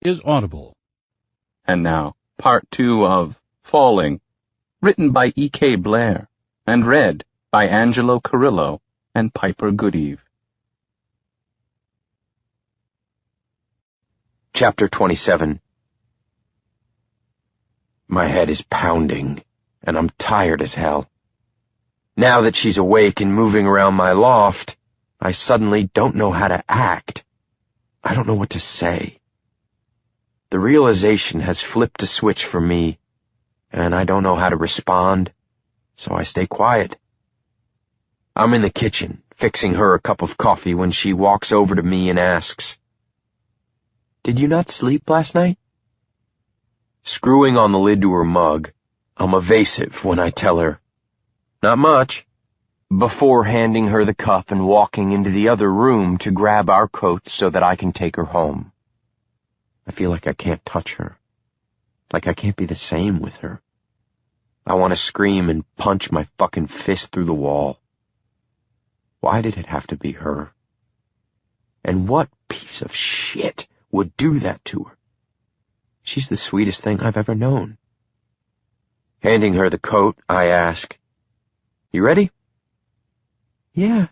is Audible. And now, part 2 of Falling, written by E.K. Blair, and read by Angelo Carrillo and Piper Goodeve. Chapter 27. My head is pounding, and I'm tired as hell. Now that she's awake and moving around my loft, I suddenly don't know how to act. I don't know what to say. The realization has flipped a switch for me, and I don't know how to respond, so I stay quiet. I'm in the kitchen, fixing her a cup of coffee when she walks over to me and asks, "Did you not sleep last night?" Screwing on the lid to her mug, I'm evasive when I tell her, "Not much," before handing her the cup and walking into the other room to grab our coats so that I can take her home. I feel like I can't touch her, like I can't be the same with her. I want to scream and punch my fucking fist through the wall. Why did it have to be her? And what piece of shit would do that to her? She's the sweetest thing I've ever known. Handing her the coat, I ask, "You ready?" "Yeah,"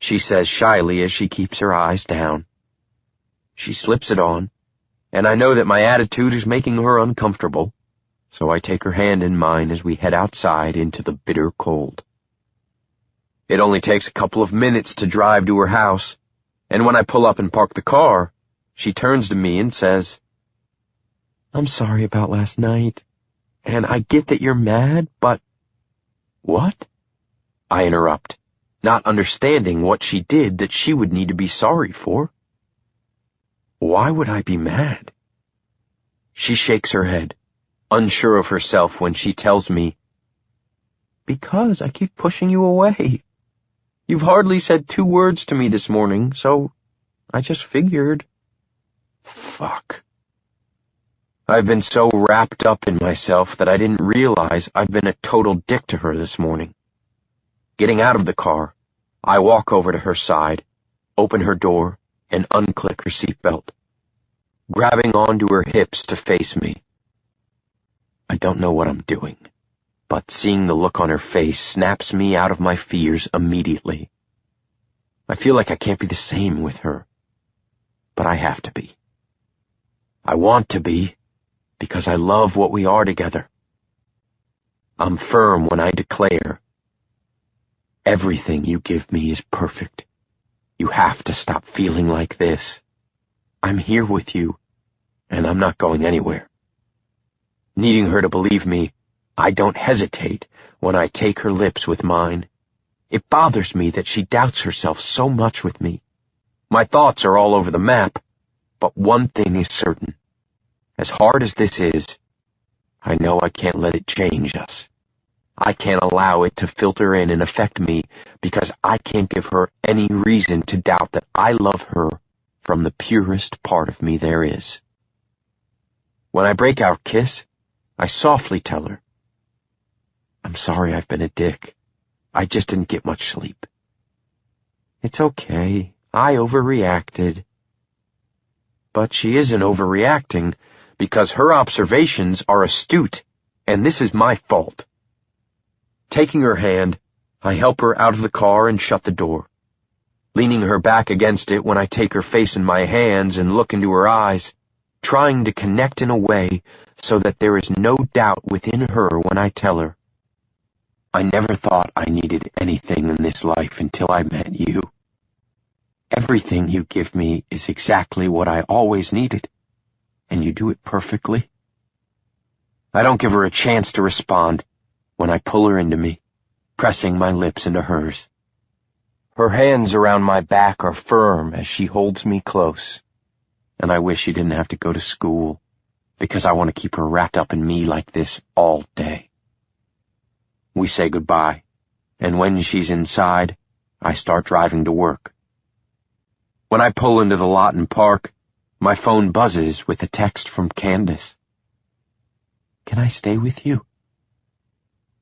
she says shyly as she keeps her eyes down. She slips it on, and I know that my attitude is making her uncomfortable, so I take her hand in mine as we head outside into the bitter cold. It only takes a couple of minutes to drive to her house, and when I pull up and park the car, she turns to me and says, "I'm sorry about last night, and I get that you're mad, but—" "What?" I interrupt, not understanding what she did that she would need to be sorry for. Why would I be mad? She shakes her head, unsure of herself when she tells me, "Because I keep pushing you away. You've hardly said 2 words to me this morning, so I just figured." Fuck. I've been so wrapped up in myself that I didn't realize I've been a total dick to her this morning. Getting out of the car, I walk over to her side, open her door, and unclick her seatbelt, grabbing onto her hips to face me. I don't know what I'm doing, but seeing the look on her face snaps me out of my fears immediately. I feel like I can't be the same with her, but I have to be. I want to be, because I love what we are together. I'm firm when I declare, "Everything you give me is perfect. You have to stop feeling like this. I'm here with you, and I'm not going anywhere." Needing her to believe me, I don't hesitate when I take her lips with mine. It bothers me that she doubts herself so much with me. My thoughts are all over the map, but one thing is certain. As hard as this is, I know I can't let it change us. I can't allow it to filter in and affect me because I can't give her any reason to doubt that I love her from the purest part of me there is. When I break our kiss, I softly tell her, "I'm sorry I've been a dick. I just didn't get much sleep." "It's okay. I overreacted." But she isn't overreacting because her observations are astute, and this is my fault. Taking her hand, I help her out of the car and shut the door, leaning her back against it when I take her face in my hands and look into her eyes, trying to connect in a way so that there is no doubt within her when I tell her, "I never thought I needed anything in this life until I met you. Everything you give me is exactly what I always needed, and you do it perfectly." I don't give her a chance to respond when I pull her into me, pressing my lips into hers. Her hands around my back are firm as she holds me close, and I wish she didn't have to go to school, because I want to keep her wrapped up in me like this all day. We say goodbye, and when she's inside, I start driving to work. When I pull into the lot and park, my phone buzzes with a text from Candace. "Can I stay with you?"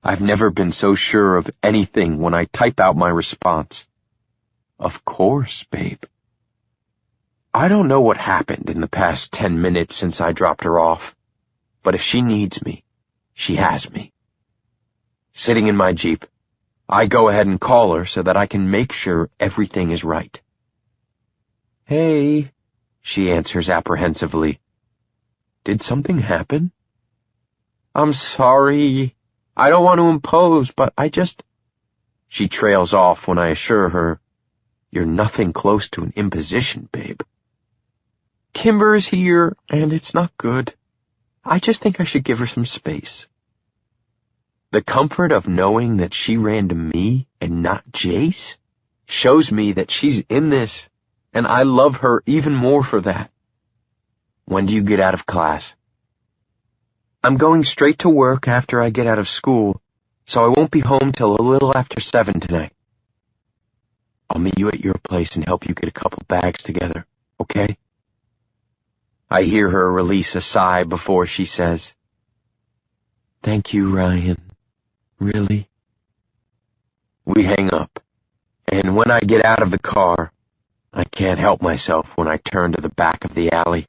I've never been so sure of anything when I type out my response. "Of course, babe." I don't know what happened in the past 10 minutes since I dropped her off, but if she needs me, she has me. Sitting in my Jeep, I go ahead and call her so that I can make sure everything is right. "Hey," she answers apprehensively. "Did something happen?" "I'm sorry. I don't want to impose, but She trails off when I assure her, "You're nothing close to an imposition, babe. Kimber's here, and it's not good. I just think I should give her some space." The comfort of knowing that she ran to me and not Jace shows me that she's in this, and I love her even more for that. "When do you get out of class?" "I'm going straight to work after I get out of school, so I won't be home till a little after 7 tonight." "I'll meet you at your place and help you get a couple bags together, okay?" I hear her release a sigh before she says, "Thank you, Ryan. Really?" We hang up, and when I get out of the car, I can't help myself when I turn to the back of the alley.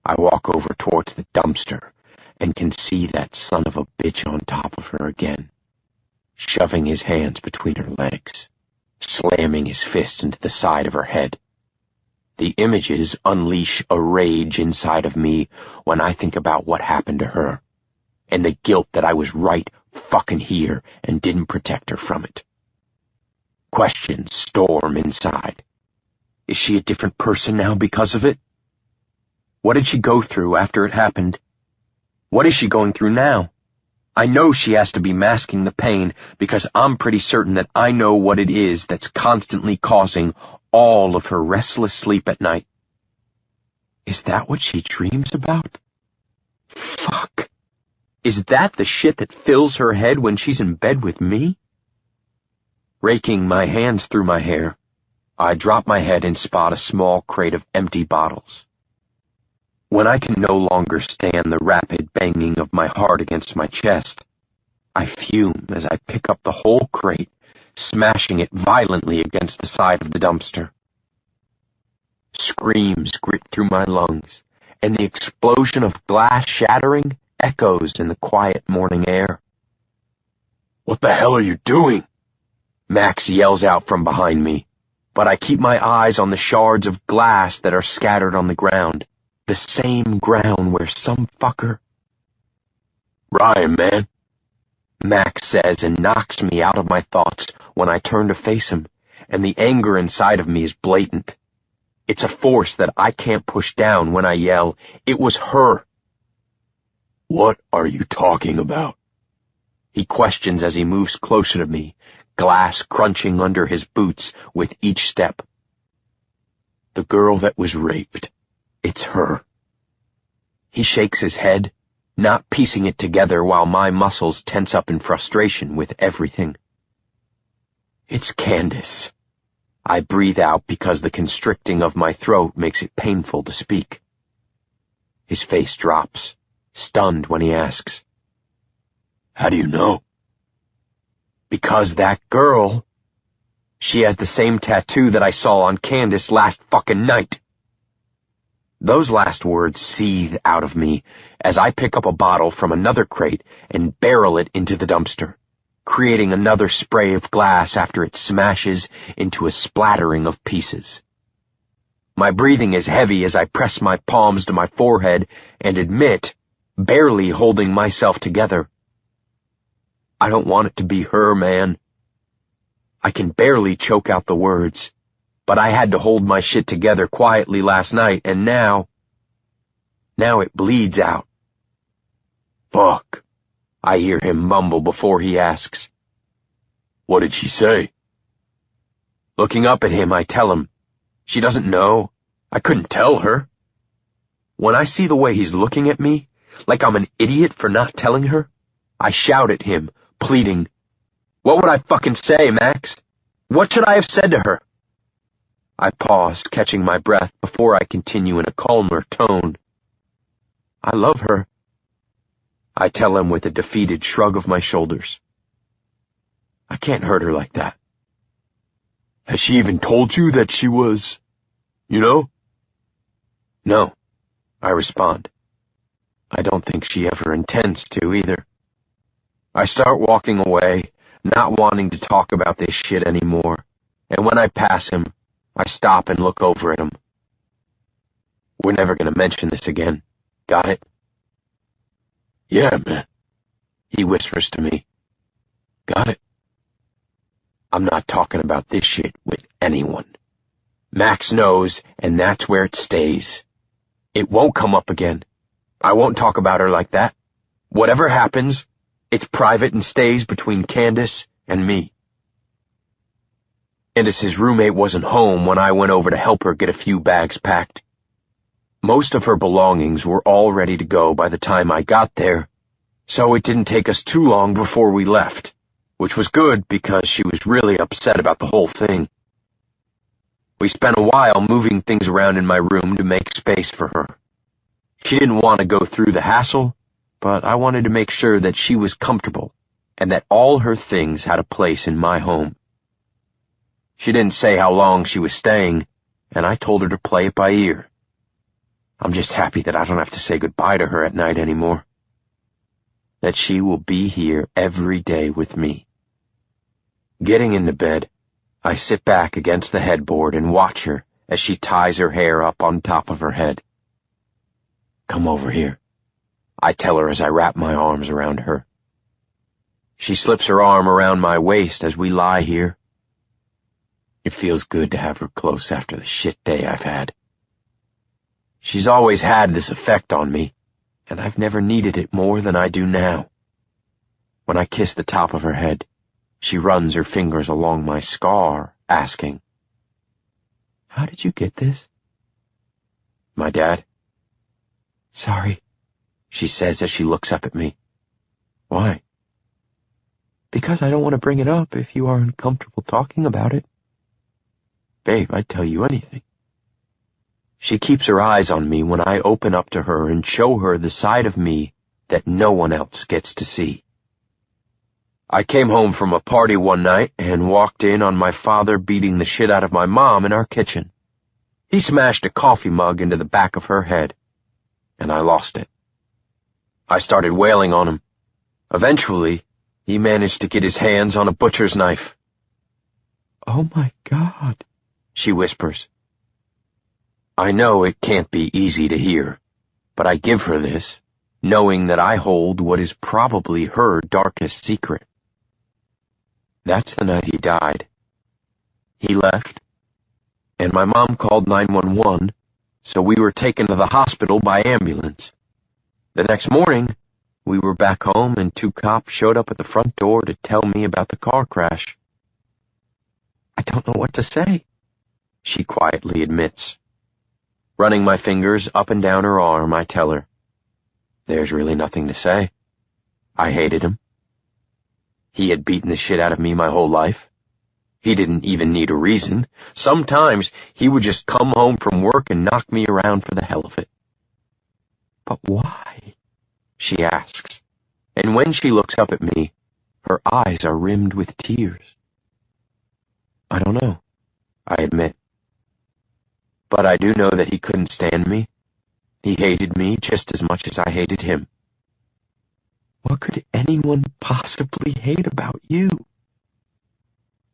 I walk over towards the dumpster and can see that son of a bitch on top of her again, shoving his hands between her legs, slamming his fist into the side of her head. The images unleash a rage inside of me when I think about what happened to her, and the guilt that I was right fucking here and didn't protect her from it. Questions storm inside. Is she a different person now because of it? What did she go through after it happened? What is she going through now? I know she has to be masking the pain because I'm pretty certain that I know what it is that's constantly causing all of her restless sleep at night. Is that what she dreams about? Fuck. Is that the shit that fills her head when she's in bed with me? Raking my hands through my hair, I drop my head and spot a small crate of empty bottles. When I can no longer stand the rapid banging of my heart against my chest, I fume as I pick up the whole crate, smashing it violently against the side of the dumpster. Screams grit through my lungs, and the explosion of glass shattering echoes in the quiet morning air. "What the hell are you doing?" Max yells out from behind me, but I keep my eyes on the shards of glass that are scattered on the ground, the same ground where some fucker... "Ryan, man," Max says and knocks me out of my thoughts when I turn to face him, and the anger inside of me is blatant. It's a force that I can't push down when I yell, "It was her!" "What are you talking about?" he questions as he moves closer to me, glass crunching under his boots with each step. "The girl that was raped. It's her." He shakes his head, not piecing it together while my muscles tense up in frustration with everything. "It's Candace." I breathe out because the constricting of my throat makes it painful to speak. His face drops, stunned when he asks, "How do you know?" "Because that girl, she has the same tattoo that I saw on Candace last fucking night." Those last words seethe out of me as I pick up a bottle from another crate and barrel it into the dumpster, creating another spray of glass after it smashes into a splattering of pieces. My breathing is heavy as I press my palms to my forehead and admit, barely holding myself together, I don't want it to be her, man. I can barely choke out the words, but I had to hold my shit together quietly last night, and now it bleeds out. "Fuck," I hear him mumble before he asks, "What did she say?" Looking up at him, I tell him, "She doesn't know. I couldn't tell her." When I see the way he's looking at me, like I'm an idiot for not telling her, I shout at him, pleading, "What would I fucking say, Max? What should I have said to her?" I pause, catching my breath before I continue in a calmer tone. "I love her," I tell him with a defeated shrug of my shoulders. "I can't hurt her like that." "Has she even told you that she was..." you know? No, I respond. I don't think she ever intends to either. I start walking away, not wanting to talk about this shit anymore, and when I pass him, I stop and look over at him. We're never gonna mention this again. Got it? Yeah, man, he whispers to me. Got it? I'm not talking about this shit with anyone. Max knows, and that's where it stays. It won't come up again. I won't talk about her like that. Whatever happens, it's private and stays between Candace and me. Candace's roommate wasn't home when I went over to help her get a few bags packed. Most of her belongings were all ready to go by the time I got there, so it didn't take us too long before we left, which was good because she was really upset about the whole thing. We spent a while moving things around in my room to make space for her. She didn't want to go through the hassle, but I wanted to make sure that she was comfortable and that all her things had a place in my home. She didn't say how long she was staying, and I told her to play it by ear. I'm just happy that I don't have to say goodbye to her at night anymore. That she will be here every day with me. Getting into bed, I sit back against the headboard and watch her as she ties her hair up on top of her head. Come over here, I tell her as I wrap my arms around her. She slips her arm around my waist as we lie here. It feels good to have her close after the shit day I've had. She's always had this effect on me, and I've never needed it more than I do now. When I kiss the top of her head, she runs her fingers along my scar, asking, How did you get this? My dad. Sorry, she says as she looks up at me. Why? Because I don't want to bring it up if you are uncomfortable talking about it. Babe, I'd tell you anything. She keeps her eyes on me when I open up to her and show her the side of me that no one else gets to see. I came home from a party one night and walked in on my father beating the shit out of my mom in our kitchen. He smashed a coffee mug into the back of her head, and I lost it. I started wailing on him. Eventually, he managed to get his hands on a butcher's knife. Oh my God, she whispers. I know it can't be easy to hear, but I give her this, knowing that I hold what is probably her darkest secret. That's the night he died. He left, and my mom called 911, so we were taken to the hospital by ambulance. The next morning, we were back home and 2 cops showed up at the front door to tell me about the car crash. I don't know what to say, she quietly admits. Running my fingers up and down her arm, I tell her, There's really nothing to say. I hated him. He had beaten the shit out of me my whole life. He didn't even need a reason. Sometimes he would just come home from work and knock me around for the hell of it. But why? She asks, and when she looks up at me, her eyes are rimmed with tears. I don't know, I admit. But I do know that he couldn't stand me. He hated me just as much as I hated him. What could anyone possibly hate about you?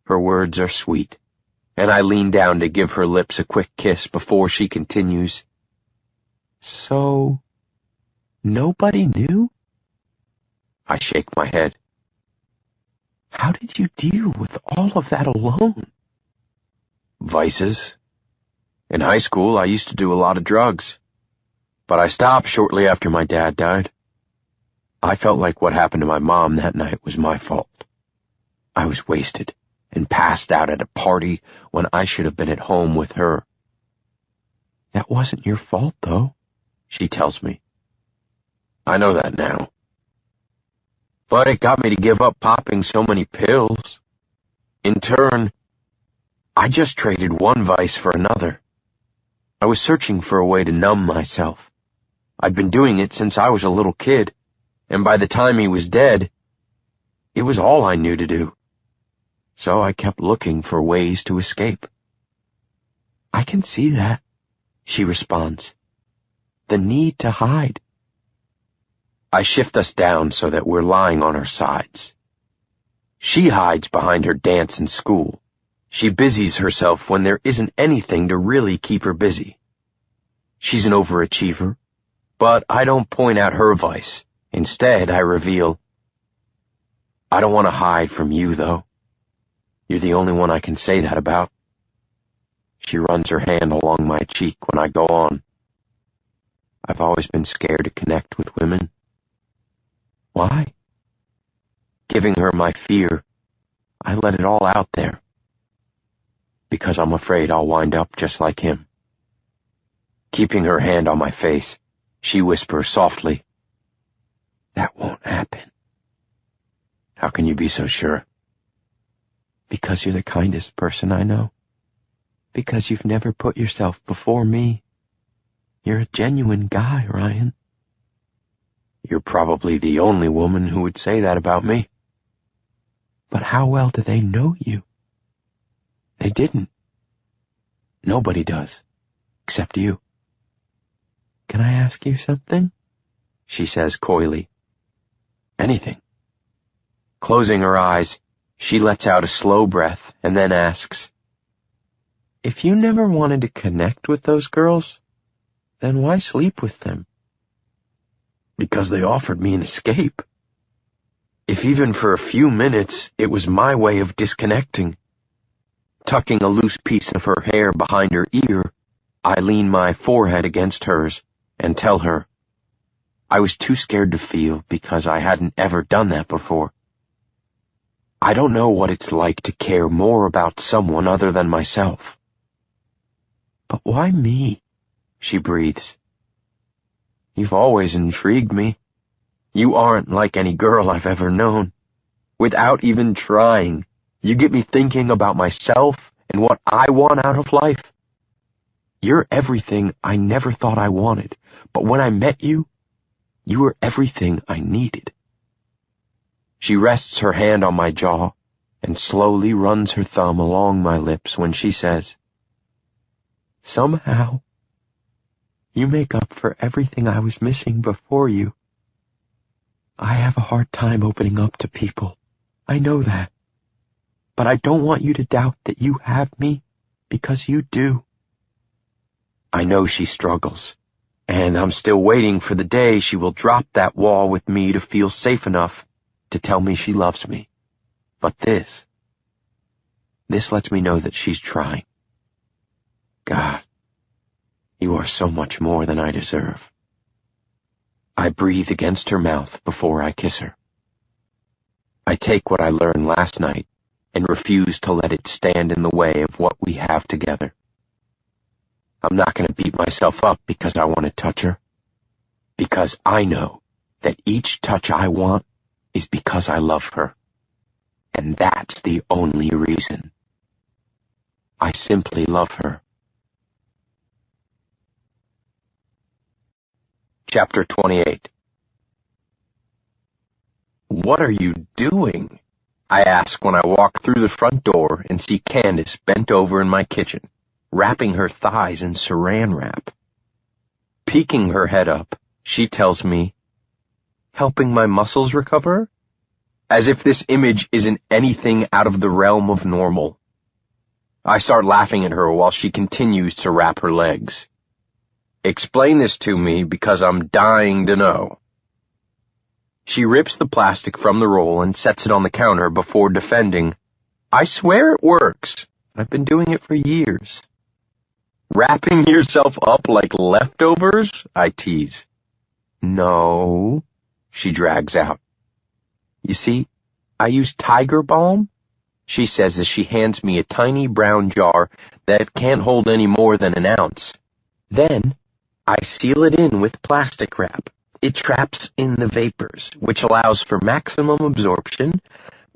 Her words are sweet, and I lean down to give her lips a quick kiss before she continues. So, nobody knew? I shake my head. How did you deal with all of that alone? Vices. In high school, I used to do a lot of drugs, but I stopped shortly after my dad died. I felt like what happened to my mom that night was my fault. I was wasted and passed out at a party when I should have been at home with her. That wasn't your fault, though, she tells me. I know that now. But it got me to give up popping so many pills. In turn, I just traded one vice for another. I was searching for a way to numb myself. I'd been doing it since I was a little kid, and by the time he was dead, it was all I knew to do. So I kept looking for ways to escape. I can see that, she responds. The need to hide. I shift us down so that we're lying on our sides. She hides behind her dance in school. She busies herself when there isn't anything to really keep her busy. She's an overachiever, but I don't point out her vice. Instead, I reveal, I don't want to hide from you, though. You're the only one I can say that about. She runs her hand along my cheek when I go on. I've always been scared to connect with women. Why? Giving her my fear, I let it all out there. Because I'm afraid I'll wind up just like him. Keeping her hand on my face, she whispers softly, That won't happen. How can you be so sure? Because you're the kindest person I know. Because you've never put yourself before me. You're a genuine guy, Ryan. You're probably the only woman who would say that about me. But how well do they know you? They didn't. Nobody does, except you. Can I ask you something? She says coyly. Anything. Closing her eyes, she lets out a slow breath and then asks, If you never wanted to connect with those girls, then why sleep with them? Because they offered me an escape. If even for a few minutes it was my way of disconnecting. Tucking a loose piece of her hair behind her ear, I lean my forehead against hers and tell her, I was too scared to feel because I hadn't ever done that before. I don't know what it's like to care more about someone other than myself. But why me? She breathes. You've always intrigued me. You aren't like any girl I've ever known. Without even trying, you get me thinking about myself and what I want out of life. You're everything I never thought I wanted, but when I met you, you were everything I needed. She rests her hand on my jaw and slowly runs her thumb along my lips when she says, Somehow, you make up for everything I was missing before you. I have a hard time opening up to people. I know that. But I don't want you to doubt that you have me, because you do. I know she struggles, and I'm still waiting for the day she will drop that wall with me to feel safe enough to tell me she loves me. But this lets me know that she's trying. God, you are so much more than I deserve. I breathe against her mouth before I kiss her. I take what I learned last night and refuse to let it stand in the way of what we have together. I'm not going to beat myself up because I want to touch her, because I know that each touch I want is because I love her, and that's the only reason. I simply love her. Chapter 28. What are you doing? I ask when I walk through the front door and see Candace bent over in my kitchen, wrapping her thighs in saran wrap. Peeking her head up, she tells me, helping my muscles recover? As if this image isn't anything out of the realm of normal. I start laughing at her while she continues to wrap her legs. Explain this to me because I'm dying to know. She rips the plastic from the roll and sets it on the counter before defending, I swear it works. I've been doing it for years. Wrapping yourself up like leftovers? I tease. No, she drags out. You see, I use Tiger Balm, she says as she hands me a tiny brown jar that can't hold any more than an ounce. Then, I seal it in with plastic wrap. It traps in the vapors, which allows for maximum absorption,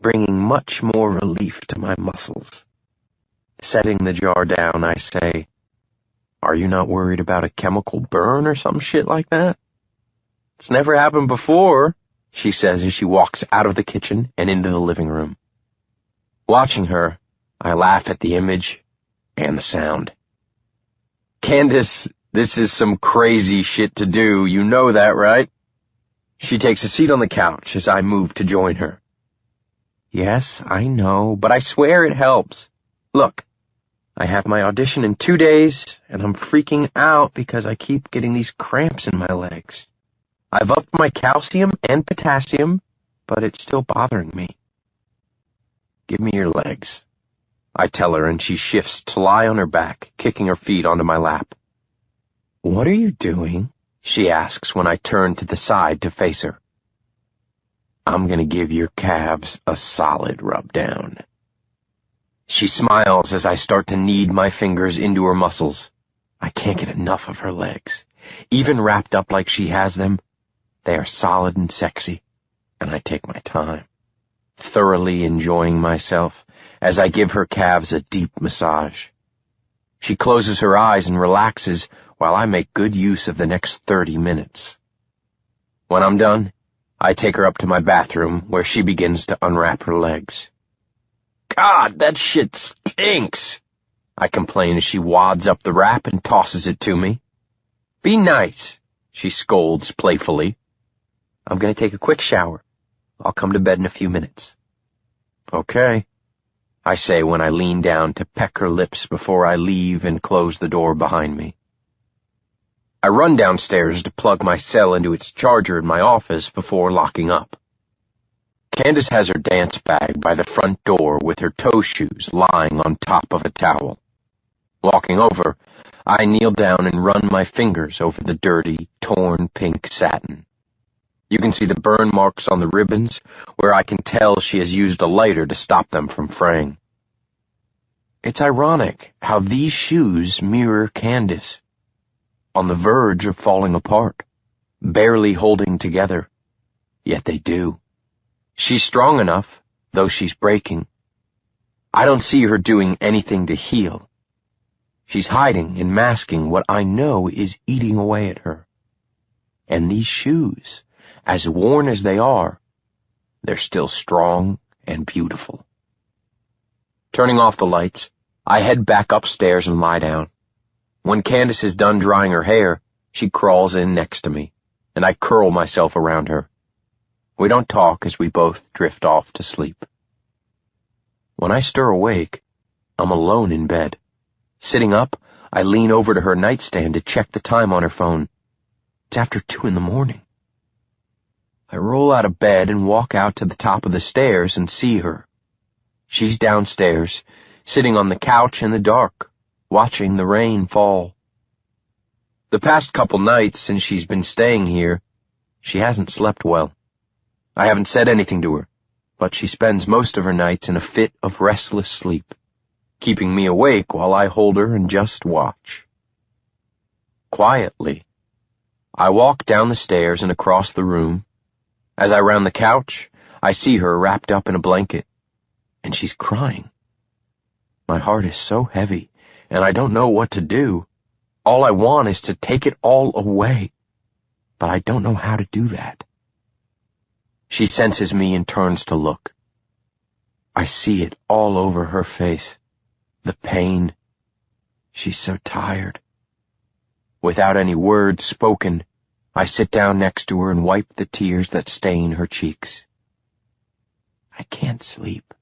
bringing much more relief to my muscles. Setting the jar down, I say, Are you not worried about a chemical burn or some shit like that? It's never happened before, she says as she walks out of the kitchen and into the living room. Watching her, I laugh at the image and the sound. Candace, this is some crazy shit to do. You know that, right? She takes a seat on the couch as I move to join her. Yes, I know, but I swear it helps. Look, I have my audition in 2 days, and I'm freaking out because I keep getting these cramps in my legs. I've upped my calcium and potassium, but it's still bothering me. Give me your legs, I tell her, and she shifts to lie on her back, kicking her feet onto my lap. What are you doing? She asks when I turn to the side to face her. I'm gonna give your calves a solid rub down. She smiles as I start to knead my fingers into her muscles. I can't get enough of her legs. Even wrapped up like she has them, they are solid and sexy, and I take my time, thoroughly enjoying myself as I give her calves a deep massage. She closes her eyes and relaxes while I make good use of the next 30 minutes. When I'm done, I take her up to my bathroom where she begins to unwrap her legs. God, that shit stinks, I complain as she wads up the wrap and tosses it to me. Be nice, she scolds playfully. I'm gonna take a quick shower. I'll come to bed in a few minutes. Okay, I say when I lean down to peck her lips before I leave and close the door behind me. I run downstairs to plug my cell into its charger in my office before locking up. Candace has her dance bag by the front door with her toe shoes lying on top of a towel. Walking over, I kneel down and run my fingers over the dirty, torn pink satin. You can see the burn marks on the ribbons where I can tell she has used a lighter to stop them from fraying. It's ironic how these shoes mirror Candace, on the verge of falling apart, barely holding together, yet they do. She's strong enough, though she's breaking. I don't see her doing anything to heal. She's hiding and masking what I know is eating away at her. And these shoes, as worn as they are, they're still strong and beautiful. Turning off the lights, I head back upstairs and lie down. When Candace is done drying her hair, she crawls in next to me, and I curl myself around her. We don't talk as we both drift off to sleep. When I stir awake, I'm alone in bed. Sitting up, I lean over to her nightstand to check the time on her phone. It's after 2 a.m. I roll out of bed and walk out to the top of the stairs and see her. She's downstairs, sitting on the couch in the dark, watching the rain fall. The past couple nights since she's been staying here, she hasn't slept well. I haven't said anything to her, but she spends most of her nights in a fit of restless sleep, keeping me awake while I hold her and just watch. Quietly, I walk down the stairs and across the room. As I round the couch, I see her wrapped up in a blanket, and she's crying. My heart is so heavy, and I don't know what to do. All I want is to take it all away, but I don't know how to do that. She senses me and turns to look. I see it all over her face, the pain. She's so tired. Without any words spoken, I sit down next to her and wipe the tears that stain her cheeks. I can't sleep,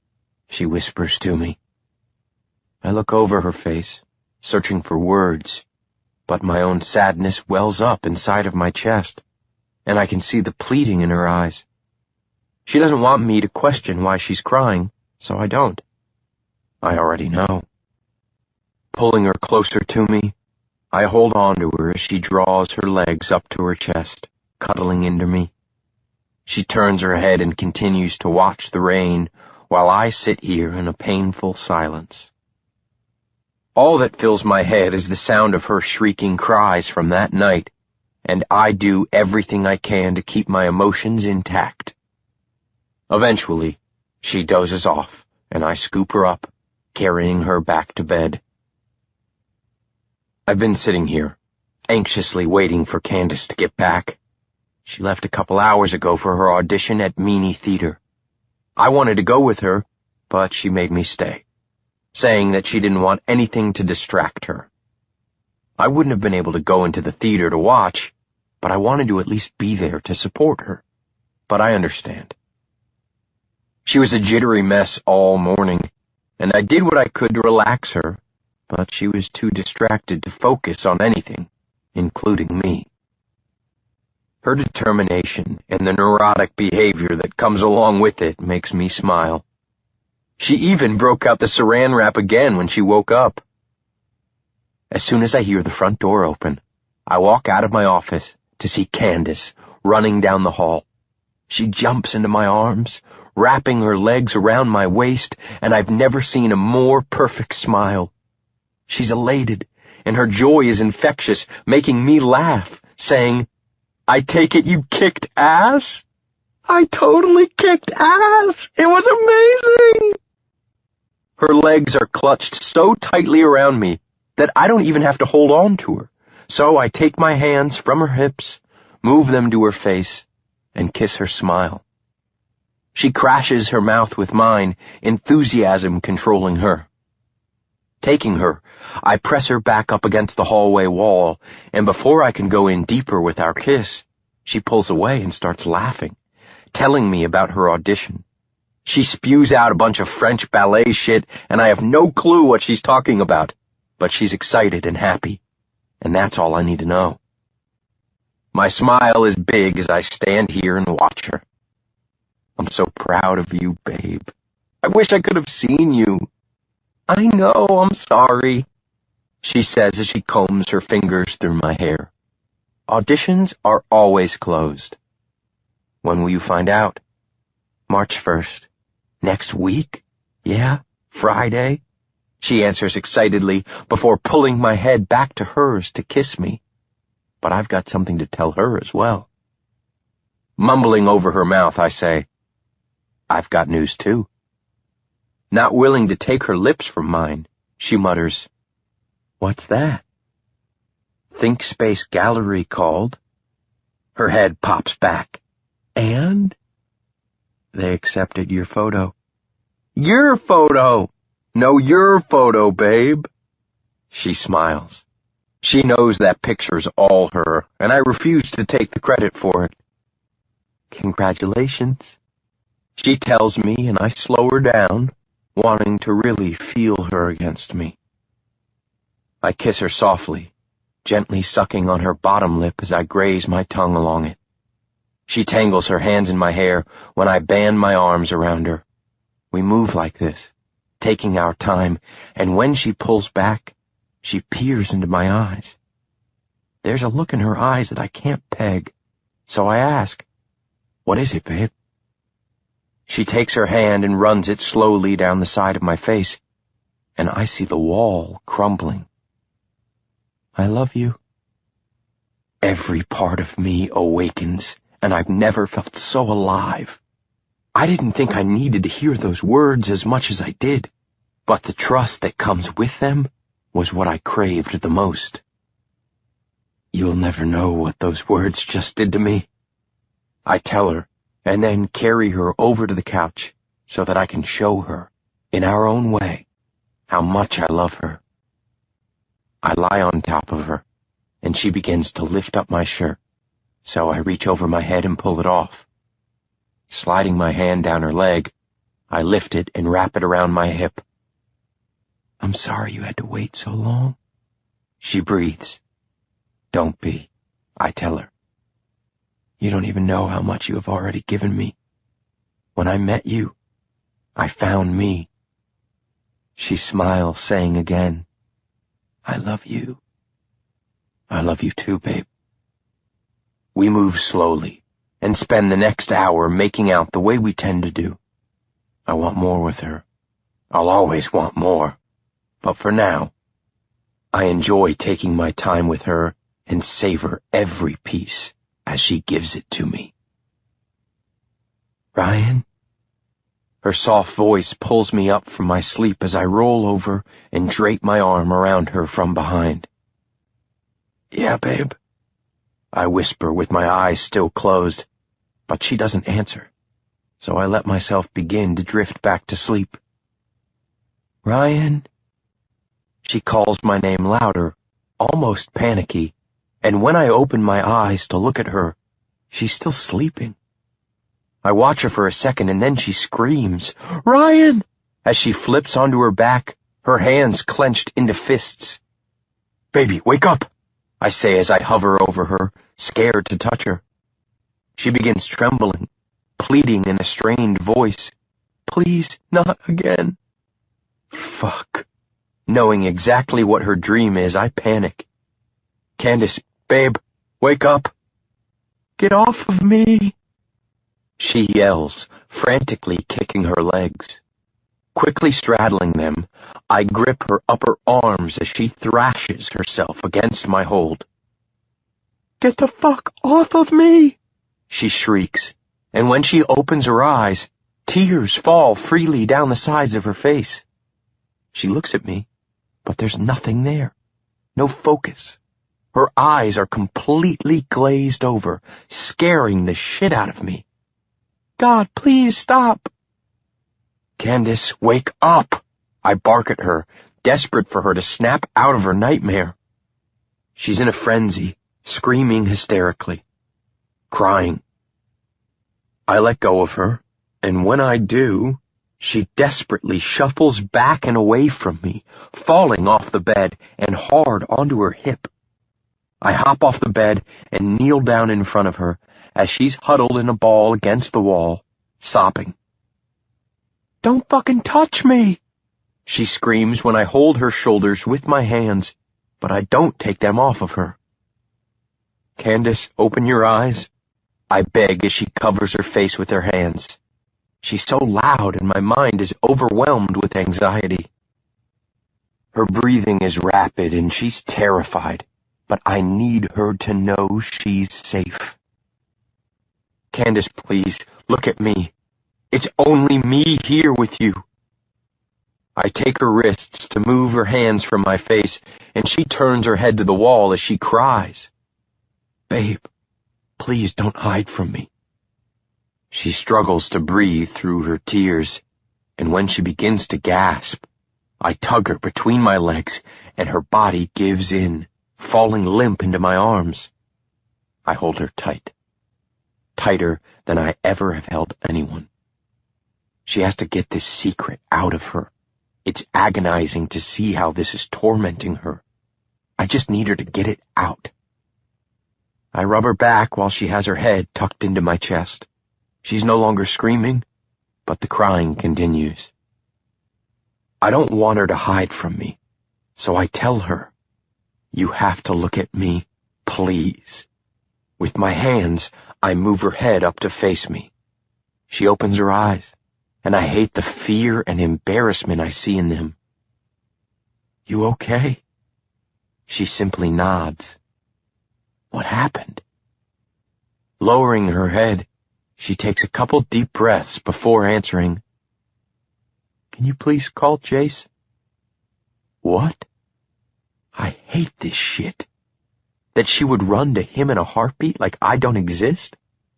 she whispers to me. I look over her face, searching for words, but my own sadness wells up inside of my chest, and I can see the pleading in her eyes. She doesn't want me to question why she's crying, so I don't. I already know. Pulling her closer to me, I hold on to her as she draws her legs up to her chest, cuddling into me. She turns her head and continues to watch the rain while I sit here in a painful silence. All that fills my head is the sound of her shrieking cries from that night, and I do everything I can to keep my emotions intact. Eventually, she dozes off, and I scoop her up, carrying her back to bed. I've been sitting here, anxiously waiting for Candace to get back. She left a couple hours ago for her audition at Meany Theater. I wanted to go with her, but she made me stay, saying that she didn't want anything to distract her. I wouldn't have been able to go into the theater to watch, but I wanted to at least be there to support her. But I understand. She was a jittery mess all morning, and I did what I could to relax her, but she was too distracted to focus on anything, including me. Her determination and the neurotic behavior that comes along with it makes me smile. She even broke out the saran wrap again when she woke up. As soon as I hear the front door open, I walk out of my office to see Candace running down the hall. She jumps into my arms, wrapping her legs around my waist, and I've never seen a more perfect smile. She's elated, and her joy is infectious, making me laugh, saying, "I take it you kicked ass?" "I totally kicked ass! It was amazing!" Her legs are clutched so tightly around me that I don't even have to hold on to her, so I take my hands from her hips, move them to her face, and kiss her smile. She crashes her mouth with mine, enthusiasm controlling her. Taking her, I press her back up against the hallway wall, and before I can go in deeper with our kiss, she pulls away and starts laughing, telling me about her audition. She spews out a bunch of French ballet shit, and I have no clue what she's talking about, but she's excited and happy, and that's all I need to know. My smile is big as I stand here and watch her. "I'm so proud of you, babe. I wish I could have seen you." "I know, I'm sorry," she says as she combs her fingers through my hair. "Auditions are always closed." "When will you find out?" "March 1st. Next week?" "Yeah, Friday," she answers excitedly before pulling my head back to hers to kiss me. But I've got something to tell her as well. Mumbling over her mouth, I say, "I've got news too." Not willing to take her lips from mine, she mutters, "What's that?" "Think Space Gallery called." Her head pops back. "And?" "They accepted your photo." "Your photo! No, your photo, babe." She smiles. She knows that picture's all her, and I refuse to take the credit for it. "Congratulations," she tells me, and I slow her down, wanting to really feel her against me. I kiss her softly, gently sucking on her bottom lip as I graze my tongue along it. She tangles her hands in my hair when I band my arms around her. We move like this, taking our time, and when she pulls back, she peers into my eyes. There's a look in her eyes that I can't peg, so I ask, "What is it, babe?" She takes her hand and runs it slowly down the side of my face, and I see the wall crumbling. "I love you." Every part of me awakens, and I've never felt so alive. I didn't think I needed to hear those words as much as I did, but the trust that comes with them was what I craved the most. "You'll never know what those words just did to me," I tell her, and then carry her over to the couch so that I can show her, in our own way, how much I love her. I lie on top of her, and she begins to lift up my shirt, so I reach over my head and pull it off. Sliding my hand down her leg, I lift it and wrap it around my hip. "I'm sorry you had to wait so long," she breathes. "Don't be," I tell her. "You don't even know how much you have already given me. When I met you, I found me." She smiles, saying again, "I love you." "I love you too, babe." We move slowly and spend the next hour making out the way we tend to do. I want more with her. I'll always want more. But for now, I enjoy taking my time with her and savor every piece as she gives it to me. "Ryan?" Her soft voice pulls me up from my sleep as I roll over and drape my arm around her from behind. "Yeah, babe," I whisper with my eyes still closed, but she doesn't answer, so I let myself begin to drift back to sleep. "Ryan?" She calls my name louder, almost panicky, and when I open my eyes to look at her, she's still sleeping. I watch her for a second, and then she screams, "Ryan!" as she flips onto her back, her hands clenched into fists. "Baby, wake up," I say as I hover over her, scared to touch her. She begins trembling, pleading in a strained voice, "Please, not again." Fuck. Knowing exactly what her dream is, I panic. "Candace, babe, wake up." "Get off of me," she yells, frantically kicking her legs. Quickly straddling them, I grip her upper arms as she thrashes herself against my hold. "Get the fuck off of me," she shrieks, and when she opens her eyes, tears fall freely down the sides of her face. She looks at me, but there's nothing there. No focus. Her eyes are completely glazed over, scaring the shit out of me. "God, please stop." "Candace, wake up!" I bark at her, desperate for her to snap out of her nightmare. She's in a frenzy, screaming hysterically, crying. I let go of her, and when I do, she desperately shuffles back and away from me, falling off the bed and hard onto her hip. I hop off the bed and kneel down in front of her as she's huddled in a ball against the wall, sobbing. "Don't fucking touch me," she screams when I hold her shoulders with my hands, but I don't take them off of her. "Candace, open your eyes," I beg as she covers her face with her hands. She's so loud and my mind is overwhelmed with anxiety. Her breathing is rapid and she's terrified, but I need her to know she's safe. "Candace, please, look at me. It's only me here with you." I take her wrists to move her hands from my face, and she turns her head to the wall as she cries. "Babe, please don't hide from me." She struggles to breathe through her tears, and when she begins to gasp, I tug her between my legs, and her body gives in, falling limp into my arms. I hold her tight, tighter than I ever have held anyone. She has to get this secret out of her. It's agonizing to see how this is tormenting her. I just need her to get it out. I rub her back while she has her head tucked into my chest. She's no longer screaming, but the crying continues. I don't want her to hide from me, so I tell her, "You have to look at me, please." With my hands, I move her head up to face me. She opens her eyes, and I hate the fear and embarrassment I see in them. "You okay?" She simply nods. What happened? Lowering her head, she takes a couple deep breaths before answering. "Can you please call Jace?" What? I hate this shit. That she would run to him in a heartbeat like I don't exist?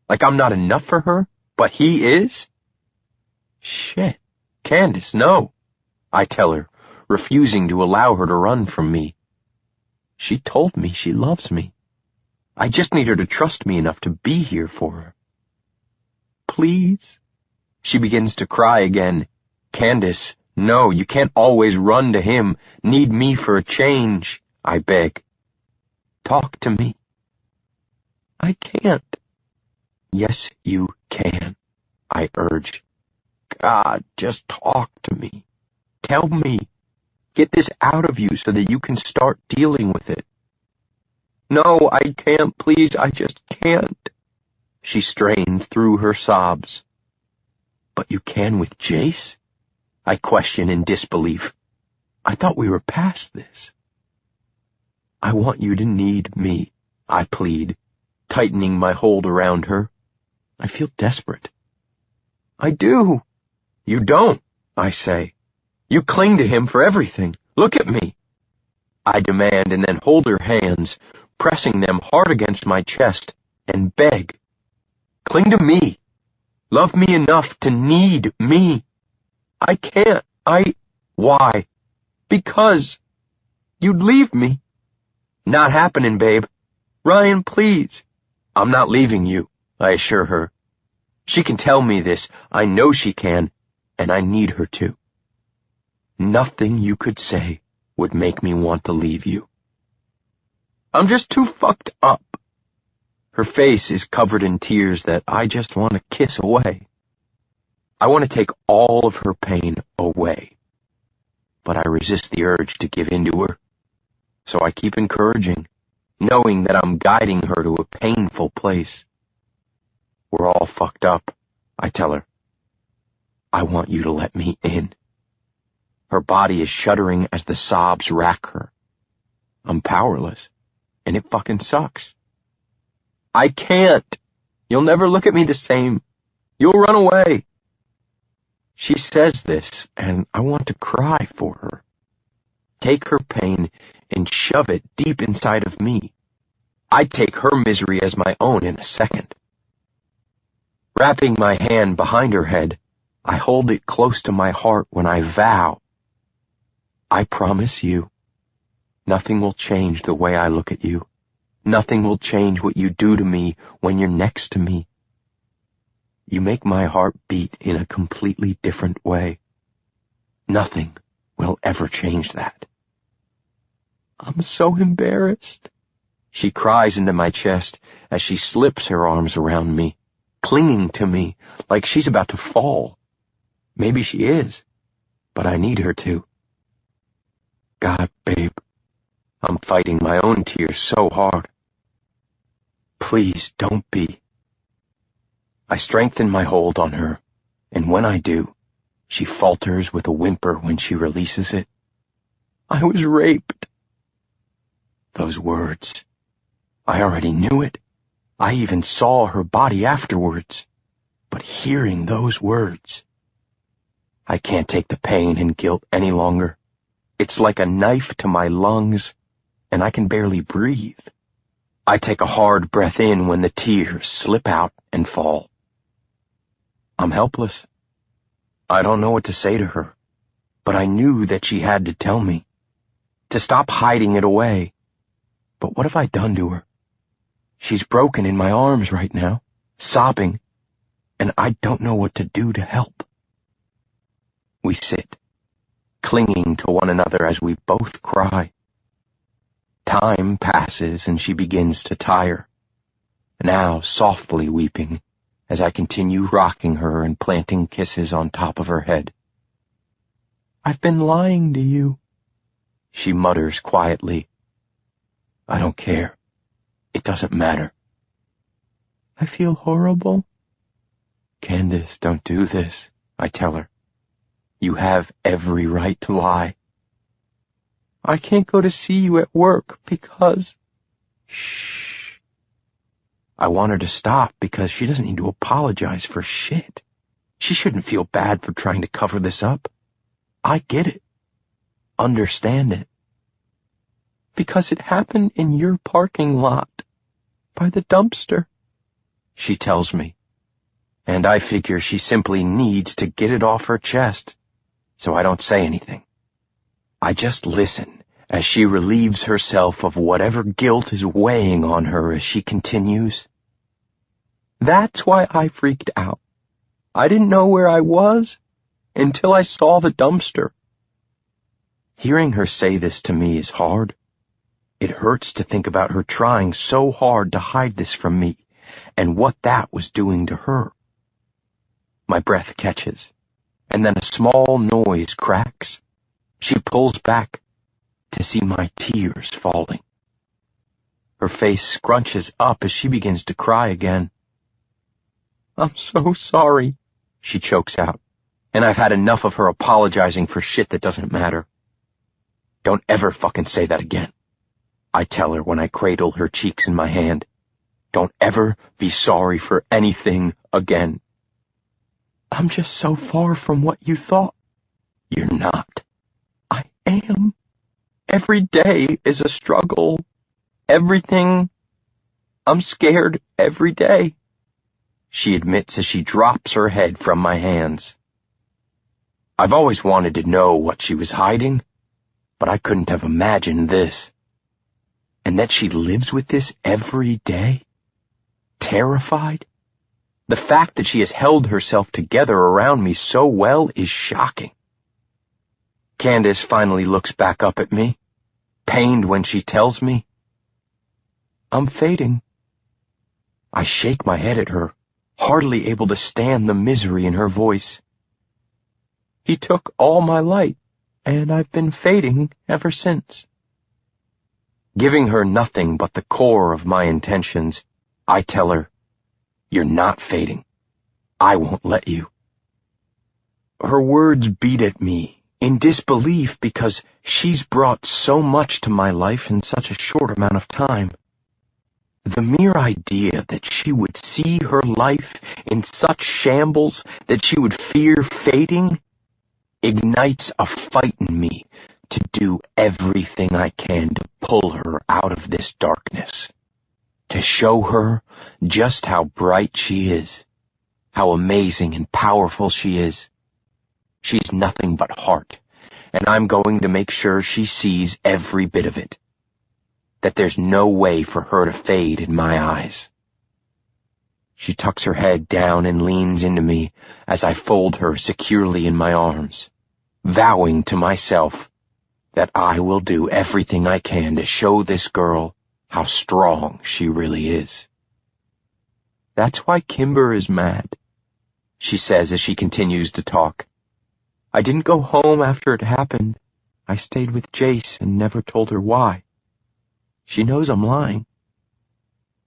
Like I'm not enough for her, but he is? Shit. Candace, no, I tell her, refusing to allow her to run from me. She told me she loves me. I just need her to trust me enough to be here for her. Please? She begins to cry again. Candace, no, you can't always run to him. Need me for a change, I beg. Talk to me. I can't. Yes, you can, I urge. God, just talk to me. Tell me. Get this out of you so that you can start dealing with it. No, I can't, please, I just can't. She strained through her sobs. But you can with Jace? I question in disbelief. I thought we were past this. I want you to need me, I plead, tightening my hold around her. I feel desperate. I do. You don't, I say. You cling to him for everything. Look at me, I demand, and then hold her hands, pressing them hard against my chest, and beg. Cling to me. Love me enough to need me. I can't. Why? Because you'd leave me. Not happening, babe. Ryan, please. I'm not leaving you, I assure her. She can tell me this. I know she can, and I need her to. Nothing you could say would make me want to leave you. I'm just too fucked up. Her face is covered in tears that I just want to kiss away. I want to take all of her pain away. But I resist the urge to give in to her. So I keep encouraging, knowing that I'm guiding her to a painful place. We're all fucked up, I tell her. I want you to let me in. Her body is shuddering as the sobs rack her. I'm powerless, and it fucking sucks. I can't. You'll never look at me the same. You'll run away. She says this, and I want to cry for her. Take her pain and shove it deep inside of me. I'd take her misery as my own in a second. Wrapping my hand behind her head, I hold it close to my heart when I vow, I promise you, nothing will change the way I look at you. Nothing will change what you do to me when you're next to me. You make my heart beat in a completely different way. Nothing will ever change that. I'm so embarrassed. She cries into my chest as she slips her arms around me, clinging to me like she's about to fall. Maybe she is, but I need her to. God, babe, I'm fighting my own tears so hard. Please don't be. I strengthen my hold on her, and when I do, she falters with a whimper when she releases it. I was raped. Those words. I already knew it. I even saw her body afterwards. But hearing those words, I can't take the pain and guilt any longer. It's like a knife to my lungs, and I can barely breathe. I take a hard breath in when the tears slip out and fall. I'm helpless. I don't know what to say to her, but I knew that she had to tell me, to stop hiding it away. But what have I done to her? She's broken in my arms right now, sobbing, and I don't know what to do to help. We sit, clinging to one another as we both cry. Time passes and she begins to tire, now softly weeping as I continue rocking her and planting kisses on top of her head. I've been lying to you, she mutters quietly. I don't care. It doesn't matter. I feel horrible. Candace, don't do this, I tell her. You have every right to lie. I can't go to see you at work because... Shh. I want her to stop because she doesn't need to apologize for shit. She shouldn't feel bad for trying to cover this up. I get it. Understand it. Because it happened in your parking lot, by the dumpster, she tells me. And I figure she simply needs to get it off her chest, so I don't say anything. I just listen as she relieves herself of whatever guilt is weighing on her as she continues. That's why I freaked out. I didn't know where I was until I saw the dumpster. Hearing her say this to me is hard. It hurts to think about her trying so hard to hide this from me and what that was doing to her. My breath catches, and then a small noise cracks. She pulls back to see my tears falling. Her face scrunches up as she begins to cry again. I'm so sorry, she chokes out, and I've had enough of her apologizing for shit that doesn't matter. Don't ever fucking say that again, I tell her when I cradle her cheeks in my hand. Don't ever be sorry for anything again. I'm just so far from what you thought. You're not. I am. Every day is a struggle. Everything. I'm scared every day, she admits as she drops her head from my hands. I've always wanted to know what she was hiding, but I couldn't have imagined this. and that she lives with this every day? Terrified? The fact that she has held herself together around me so well is shocking. Candace finally looks back up at me, pained when she tells me, "I'm fading." I shake my head at her, hardly able to stand the misery in her voice. "He took all my light, and I've been fading ever since." Giving her nothing but the core of my intentions, I tell her, "You're not fading. I won't let you." Her words beat at me in disbelief because she's brought so much to my life in such a short amount of time. The mere idea that she would see her life in such shambles that she would fear fading ignites a fight in me to do everything I can to pull her out of this darkness, to show her just how bright she is, how amazing and powerful she is. She's nothing but heart, and I'm going to make sure she sees every bit of it, that there's no way for her to fade in my eyes. She tucks her head down and leans into me as I fold her securely in my arms, vowing to myself that I will do everything I can to show this girl how strong she really is. "That's why Kimber is mad," she says as she continues to talk. "I didn't go home after it happened. I stayed with Jace and never told her why. She knows I'm lying."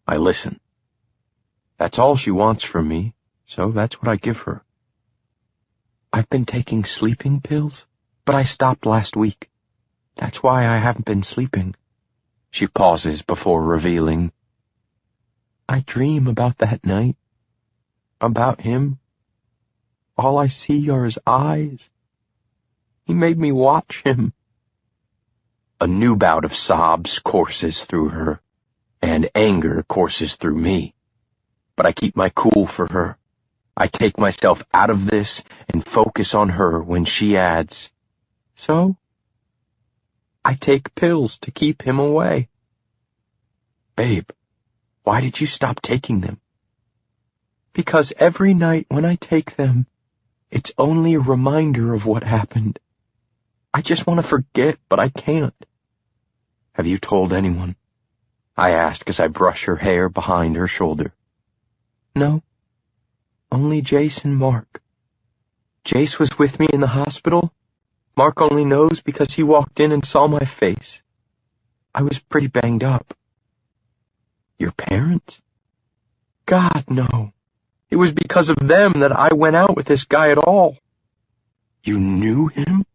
I listen. That's all she wants from me, so that's what I give her. "I've been taking sleeping pills, but I stopped last week. That's why I haven't been sleeping." She pauses before revealing, "I dream about that night, about him. All I see are his eyes. He made me watch him." A new bout of sobs courses through her, and anger courses through me. But I keep my cool for her. I take myself out of this and focus on her when she adds, "So, I take pills to keep him away." "Babe, why did you stop taking them?" "Because every night when I take them, it's only a reminder of what happened. I just want to forget, but I can't." "Have you told anyone?" I ask as I brush her hair behind her shoulder. "No, only Jace and Mark. Jace was with me in the hospital. Mark only knows because he walked in and saw my face. I was pretty banged up." "Your parents?" "God, no. It was because of them that I went out with this guy at all." "You knew him?"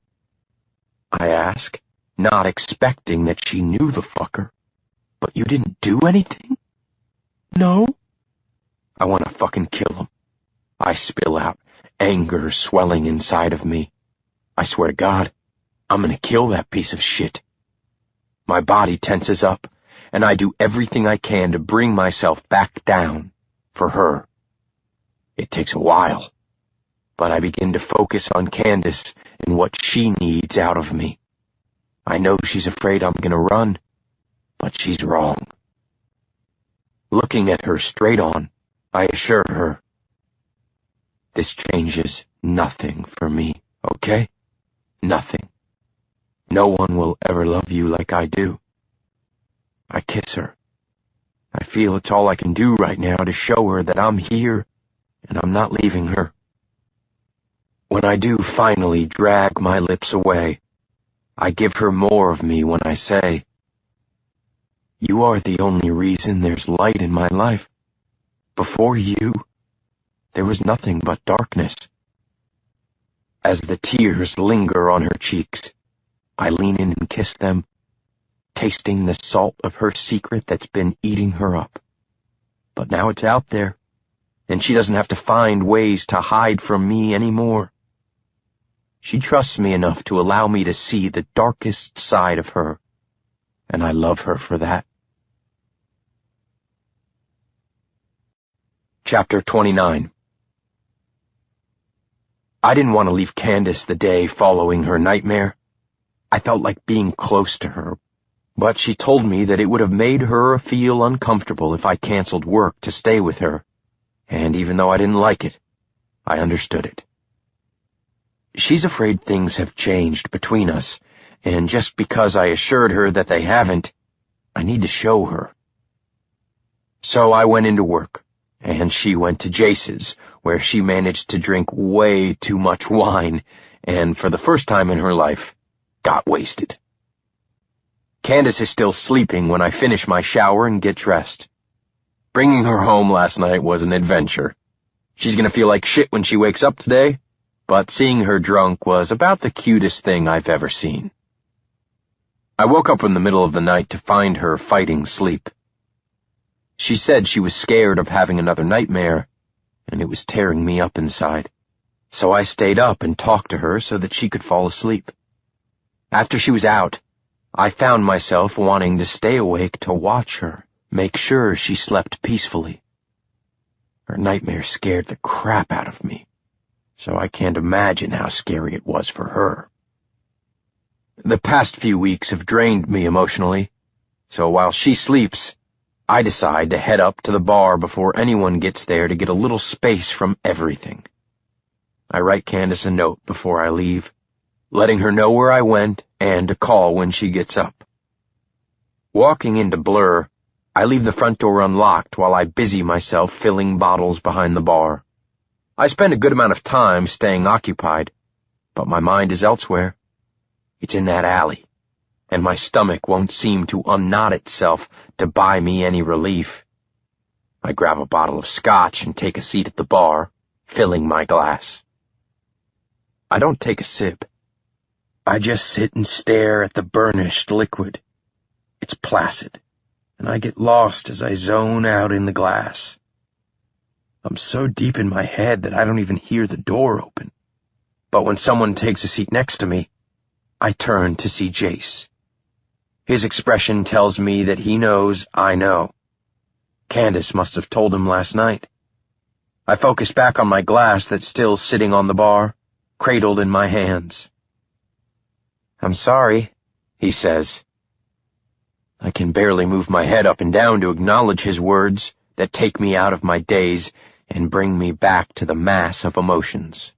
I ask, not expecting that she knew the fucker. "But you didn't do anything?" "No." "I want to fucking kill him." I spill out, anger swelling inside of me. I swear to God, I'm gonna kill that piece of shit. My body tenses up, and I do everything I can to bring myself back down for her. It takes a while, but I begin to focus on Candace and what she needs out of me. I know she's afraid I'm gonna run, but she's wrong. Looking at her straight on, I assure her, "This changes nothing for me, okay? Nothing. No one will ever love you like I do." I kiss her. I feel it's all I can do right now to show her that I'm here and I'm not leaving her. When I do finally drag my lips away, I give her more of me when I say, "You are the only reason there's light in my life. Before you, there was nothing but darkness." As the tears linger on her cheeks, I lean in and kiss them, tasting the salt of her secret that's been eating her up. But now it's out there, and she doesn't have to find ways to hide from me anymore. She trusts me enough to allow me to see the darkest side of her, and I love her for that. Chapter 29. I didn't want to leave Candace the day following her nightmare. I felt like being close to her, But she told me that it would have made her feel uncomfortable if I canceled work to stay with her, and even though I didn't like it, I understood it. She's afraid things have changed between us, and just because I assured her that they haven't, I need to show her. So I went into work, and she went to Jace's, where she managed to drink way too much wine, and for the first time in her life, got wasted. Candace is still sleeping when I finish my shower and get dressed. Bringing her home last night was an adventure. She's gonna feel like shit when she wakes up today, but seeing her drunk was about the cutest thing I've ever seen. I woke up in the middle of the night to find her fighting sleep. She said she was scared of having another nightmare, and it was tearing me up inside. So I stayed up and talked to her so that she could fall asleep. After she was out, I found myself wanting to stay awake to watch her, make sure she slept peacefully. Her nightmare scared the crap out of me, so I can't imagine how scary it was for her. The past few weeks have drained me emotionally, so while she sleeps, I decide to head up to the bar before anyone gets there to get a little space from everything. I write Candace a note before I leave, letting her know where I went and to call when she gets up. Walking into Blair, I leave the front door unlocked while I busy myself filling bottles behind the bar. I spend a good amount of time staying occupied, but my mind is elsewhere. It's in that alley, and my stomach won't seem to unknot itself to buy me any relief. I grab a bottle of scotch and take a seat at the bar, filling my glass. I don't take a sip. I just sit and stare at the burnished liquid. It's placid, and I get lost as I zone out in the glass. I'm so deep in my head that I don't even hear the door open. But when someone takes a seat next to me, I turn to see Jace. His expression tells me that he knows I know. Candace must have told him last night. I focus back on my glass that's still sitting on the bar, cradled in my hands. "I'm sorry," he says. I can barely move my head up and down to acknowledge his words that take me out of my daze and bring me back to the mass of emotions.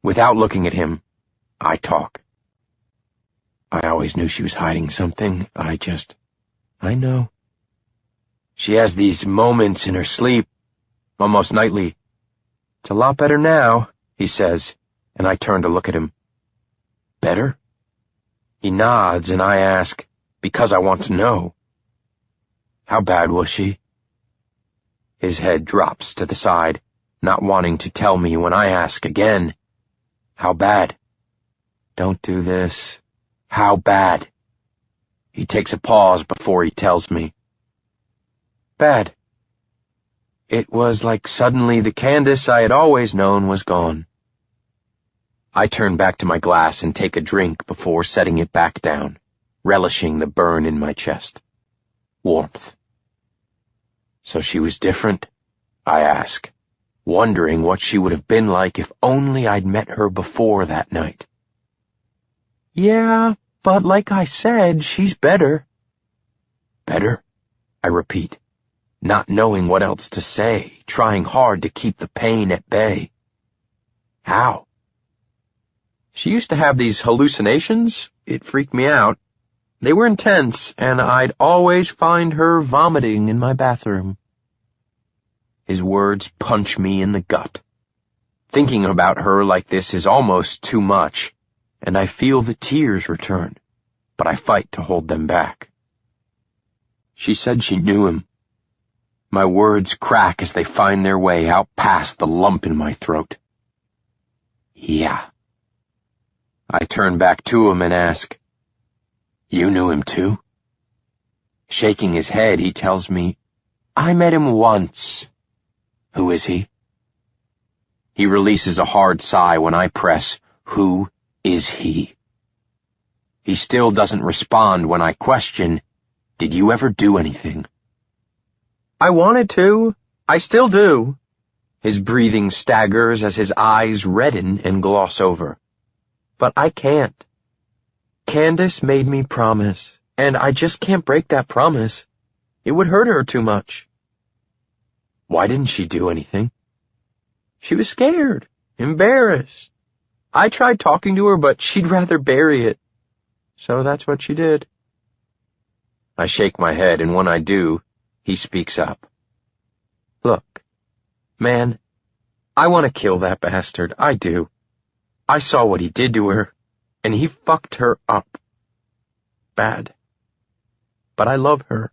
Without looking at him, I talk. I always knew she was hiding something. I know. She has these moments in her sleep, almost nightly. "It's a lot better now," he says, and I turn to look at him. "Better?" He nods, and I ask, because I want to know. "How bad was she?" His head drops to the side, not wanting to tell me when I ask again. "How bad?" "Don't do this." "How bad?" He takes a pause before he tells me. "Bad." It was like suddenly the Candace I had always known was gone. I turn back to my glass and take a drink before setting it back down, relishing the burn in my chest. Warmth. So she was different? I ask, wondering what she would have been like if only I'd met her before that night. "Yeah, but like I said, she's better." "Better?" I repeat, not knowing what else to say, trying hard to keep the pain at bay. "How?" "She used to have these hallucinations. It freaked me out. They were intense, and I'd always find her vomiting in my bathroom." His words punch me in the gut. Thinking about her like this is almost too much, and I feel the tears return, but I fight to hold them back. She said she knew him. My words crack as they find their way out past the lump in my throat. "Yeah." I turn back to him and ask, "You knew him too?" Shaking his head, he tells me, "I met him once." "Who is he?" He releases a hard sigh when I press, "Who is he?" He still doesn't respond when I question, "Did you ever do anything?" "I wanted to. I still do." His breathing staggers as his eyes redden and gloss over. "But I can't. Candace made me promise, and I just can't break that promise. It would hurt her too much. Why didn't she do anything? She was scared, embarrassed. I tried talking to her, but she'd rather bury it. So that's what she did. I shake my head, and when I do, he speaks up. Look, man, I want to kill that bastard. I do. I saw what he did to her, and he fucked her up. Bad. But I love her.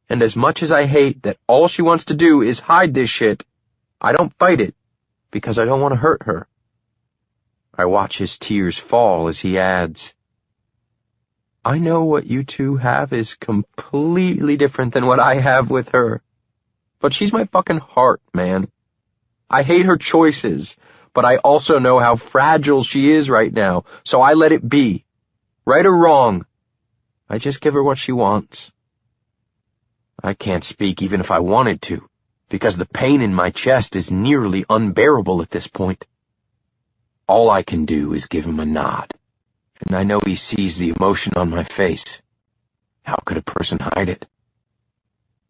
And as much as I hate that all she wants to do is hide this shit, I don't fight it, because I don't want to hurt her. I watch his tears fall as he adds, I know what you two have is completely different than what I have with her. But she's my fucking heart, man. I hate her choices, but I also know how fragile she is right now, so I let it be. Right or wrong, I just give her what she wants. I can't speak even if I wanted to, because the pain in my chest is nearly unbearable at this point. All I can do is give him a nod, and I know he sees the emotion on my face. How could a person hide it?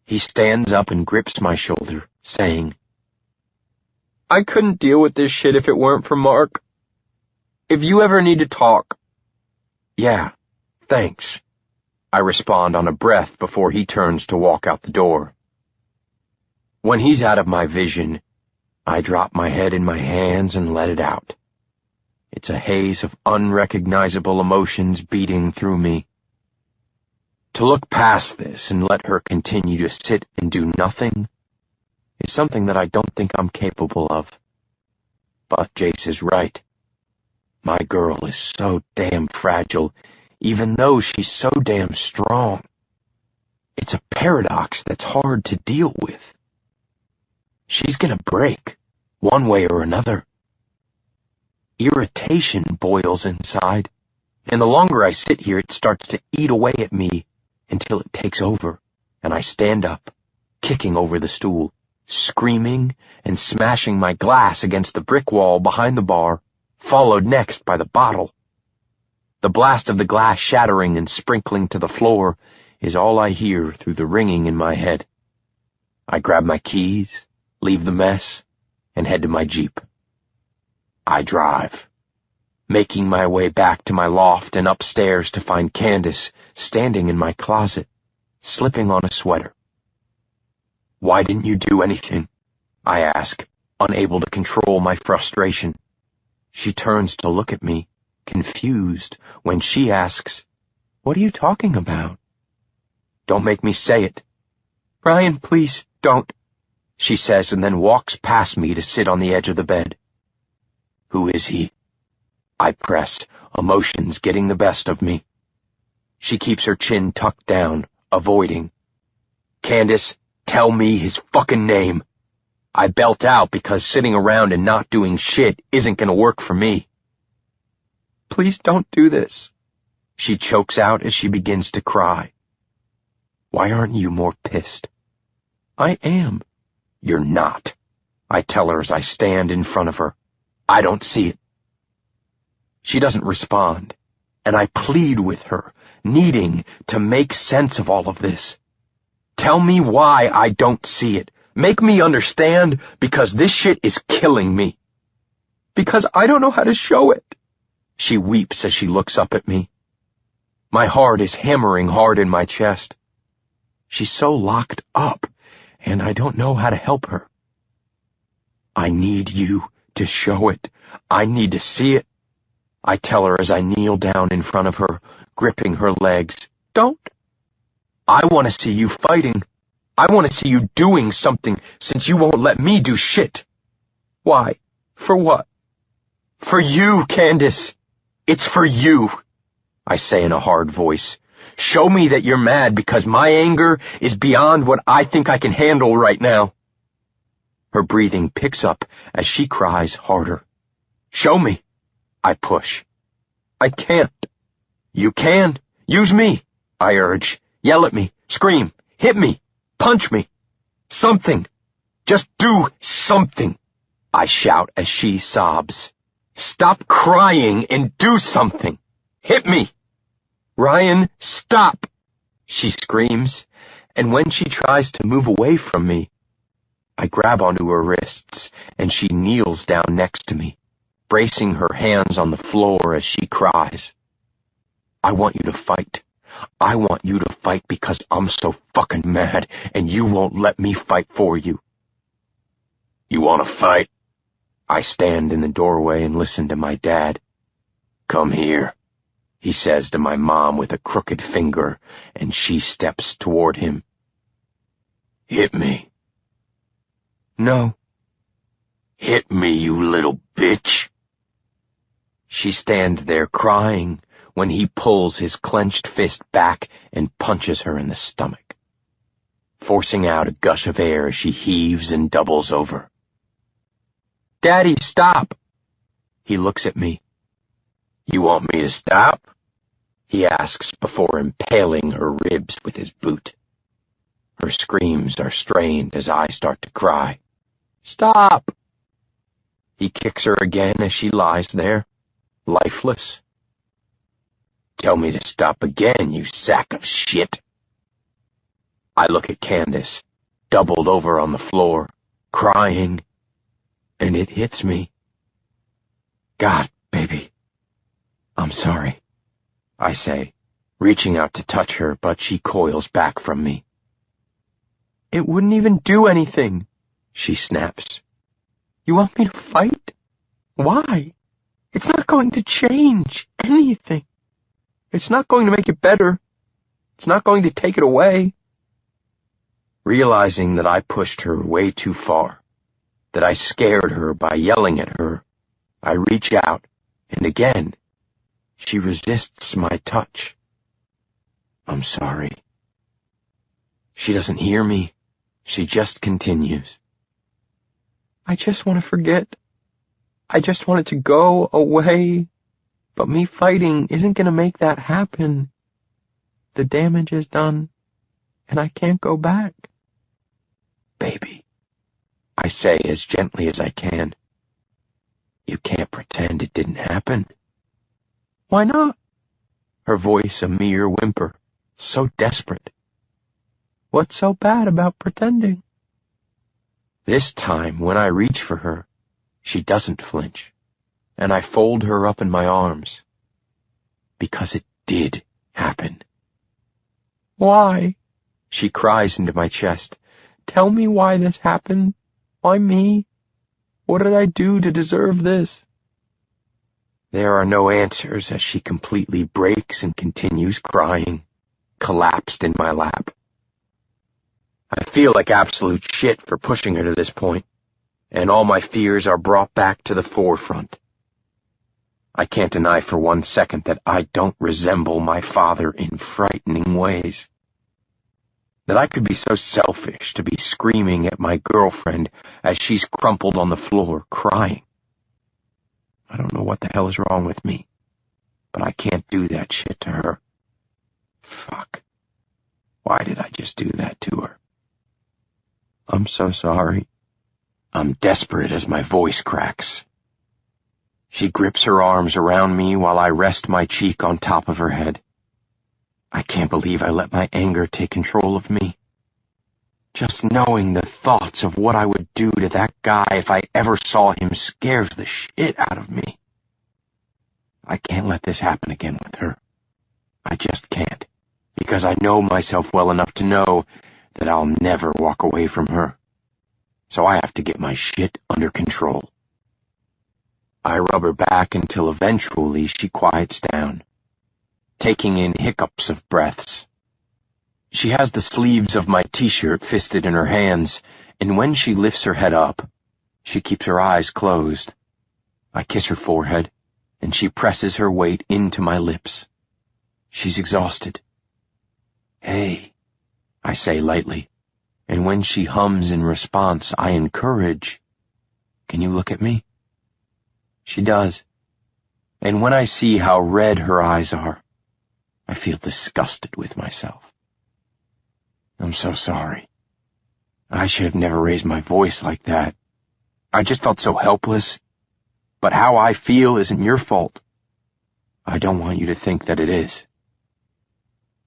He stands up and grips my shoulder, saying, I couldn't deal with this shit if it weren't for Mark. If you ever need to talk. Yeah, thanks. I respond on a breath before he turns to walk out the door. When he's out of my vision, I drop my head in my hands and let it out. It's a haze of unrecognizable emotions beating through me. To look past this and let her continue to sit and do nothing is something that I don't think I'm capable of. But Jace is right. My girl is so damn fragile, even though she's so damn strong. It's a paradox that's hard to deal with. She's gonna break, one way or another. Irritation boils inside, and the longer I sit here, it starts to eat away at me until it takes over, and I stand up, kicking over the stool, screaming and smashing my glass against the brick wall behind the bar, followed next by the bottle. The blast of the glass shattering and sprinkling to the floor is all I hear through the ringing in my head. I grab my keys, leave the mess, and head to my Jeep. I drive, making my way back to my loft and upstairs to find Candace standing in my closet, slipping on a sweater. Why didn't you do anything? I ask, unable to control my frustration. She turns to look at me, confused, when she asks, What are you talking about? Don't make me say it. Brian, please, don't, she says, and then walks past me to sit on the edge of the bed. Who is he? I press, emotions getting the best of me. She keeps her chin tucked down, avoiding. Candace, tell me his fucking name. I belt out because sitting around and not doing shit isn't gonna work for me. Please don't do this, she chokes out as she begins to cry. Why aren't you more pissed? I am. You're not, I tell her as I stand in front of her. I don't see it. She doesn't respond, and I plead with her, needing to make sense of all of this. Tell me why I don't see it. Make me understand, because this shit is killing me. Because I don't know how to show it. She weeps as she looks up at me. My heart is hammering hard in my chest. She's so locked up, and I don't know how to help her. I need you to show it. I need to see it. I tell her as I kneel down in front of her, gripping her legs. Don't. I want to see you fighting. I want to see you doing something, since you won't let me do shit. Why? For what? For you, Candace. It's for you, I say in a hard voice. Show me that you're mad because my anger is beyond what I think I can handle right now. Her breathing picks up as she cries harder. Show me. I push. I can't. You can. Use me, I urge. Yell at me. Scream. Hit me. Punch me. Something. Just do something, I shout as she sobs. Stop crying and do something. Hit me. Ryan, stop. she screams, and when she tries to move away from me, I grab onto her wrists, and she kneels down next to me, bracing her hands on the floor as she cries. I want you to fight. I want you to fight because I'm so fucking mad, and you won't let me fight for you. You want to fight? I stand in the doorway and listen to my dad. Come here, he says to my mom with a crooked finger, and she steps toward him. Hit me. No. Hit me, you little bitch. She stands there crying when he pulls his clenched fist back and punches her in the stomach, forcing out a gush of air as she heaves and doubles over. Daddy, stop! He looks at me. You want me to stop? He asks before impaling her ribs with his boot. Her screams are strained as I start to cry. Stop! He kicks her again as she lies there, lifeless. Tell me to stop again, you sack of shit. I look at Candace, doubled over on the floor, crying, and it hits me. God, baby, I'm sorry, I say, reaching out to touch her, but she coils back from me. It wouldn't even do anything, she snaps. You want me to fight? Why? It's not going to change anything. It's not going to make it better. It's not going to take it away. Realizing that I pushed her way too far, that I scared her by yelling at her, I reach out, and again, she resists my touch. I'm sorry. She doesn't hear me. She just continues. I just want to forget. I just want it to go away. But me fighting isn't going to make that happen. The damage is done, and I can't go back. Baby, I say as gently as I can. You can't pretend it didn't happen. Why not? Her voice a mere whimper, so desperate. What's so bad about pretending? This time, when I reach for her, she doesn't flinch, and I fold her up in my arms. Because it did happen. Why? She cries into my chest. Tell me why this happened. Why me? What did I do to deserve this? There are no answers as she completely breaks and continues crying, collapsed in my lap. I feel like absolute shit for pushing her to this point, and all my fears are brought back to the forefront. I can't deny for 1 second that I don't resemble my father in frightening ways. That I could be so selfish to be screaming at my girlfriend as she's crumpled on the floor crying. I don't know what the hell is wrong with me, but I can't do that shit to her. Fuck. Why did I just do that to her? I'm so sorry. I'm desperate as my voice cracks. She grips her arms around me while I rest my cheek on top of her head. I can't believe I let my anger take control of me. Just knowing the thoughts of what I would do to that guy if I ever saw him scares the shit out of me. I can't let this happen again with her. I just can't, because I know myself well enough to know that I'll never walk away from her. So I have to get my shit under control. I rub her back until eventually she quiets down, taking in hiccups of breaths. She has the sleeves of my t-shirt fisted in her hands, and when she lifts her head up, she keeps her eyes closed. I kiss her forehead, and she presses her weight into my lips. She's exhausted. Hey, I say lightly, and when she hums in response, I encourage, can you look at me? She does, and when I see how red her eyes are, I feel disgusted with myself. I'm so sorry. I should have never raised my voice like that. I just felt so helpless. But how I feel isn't your fault. I don't want you to think that it is.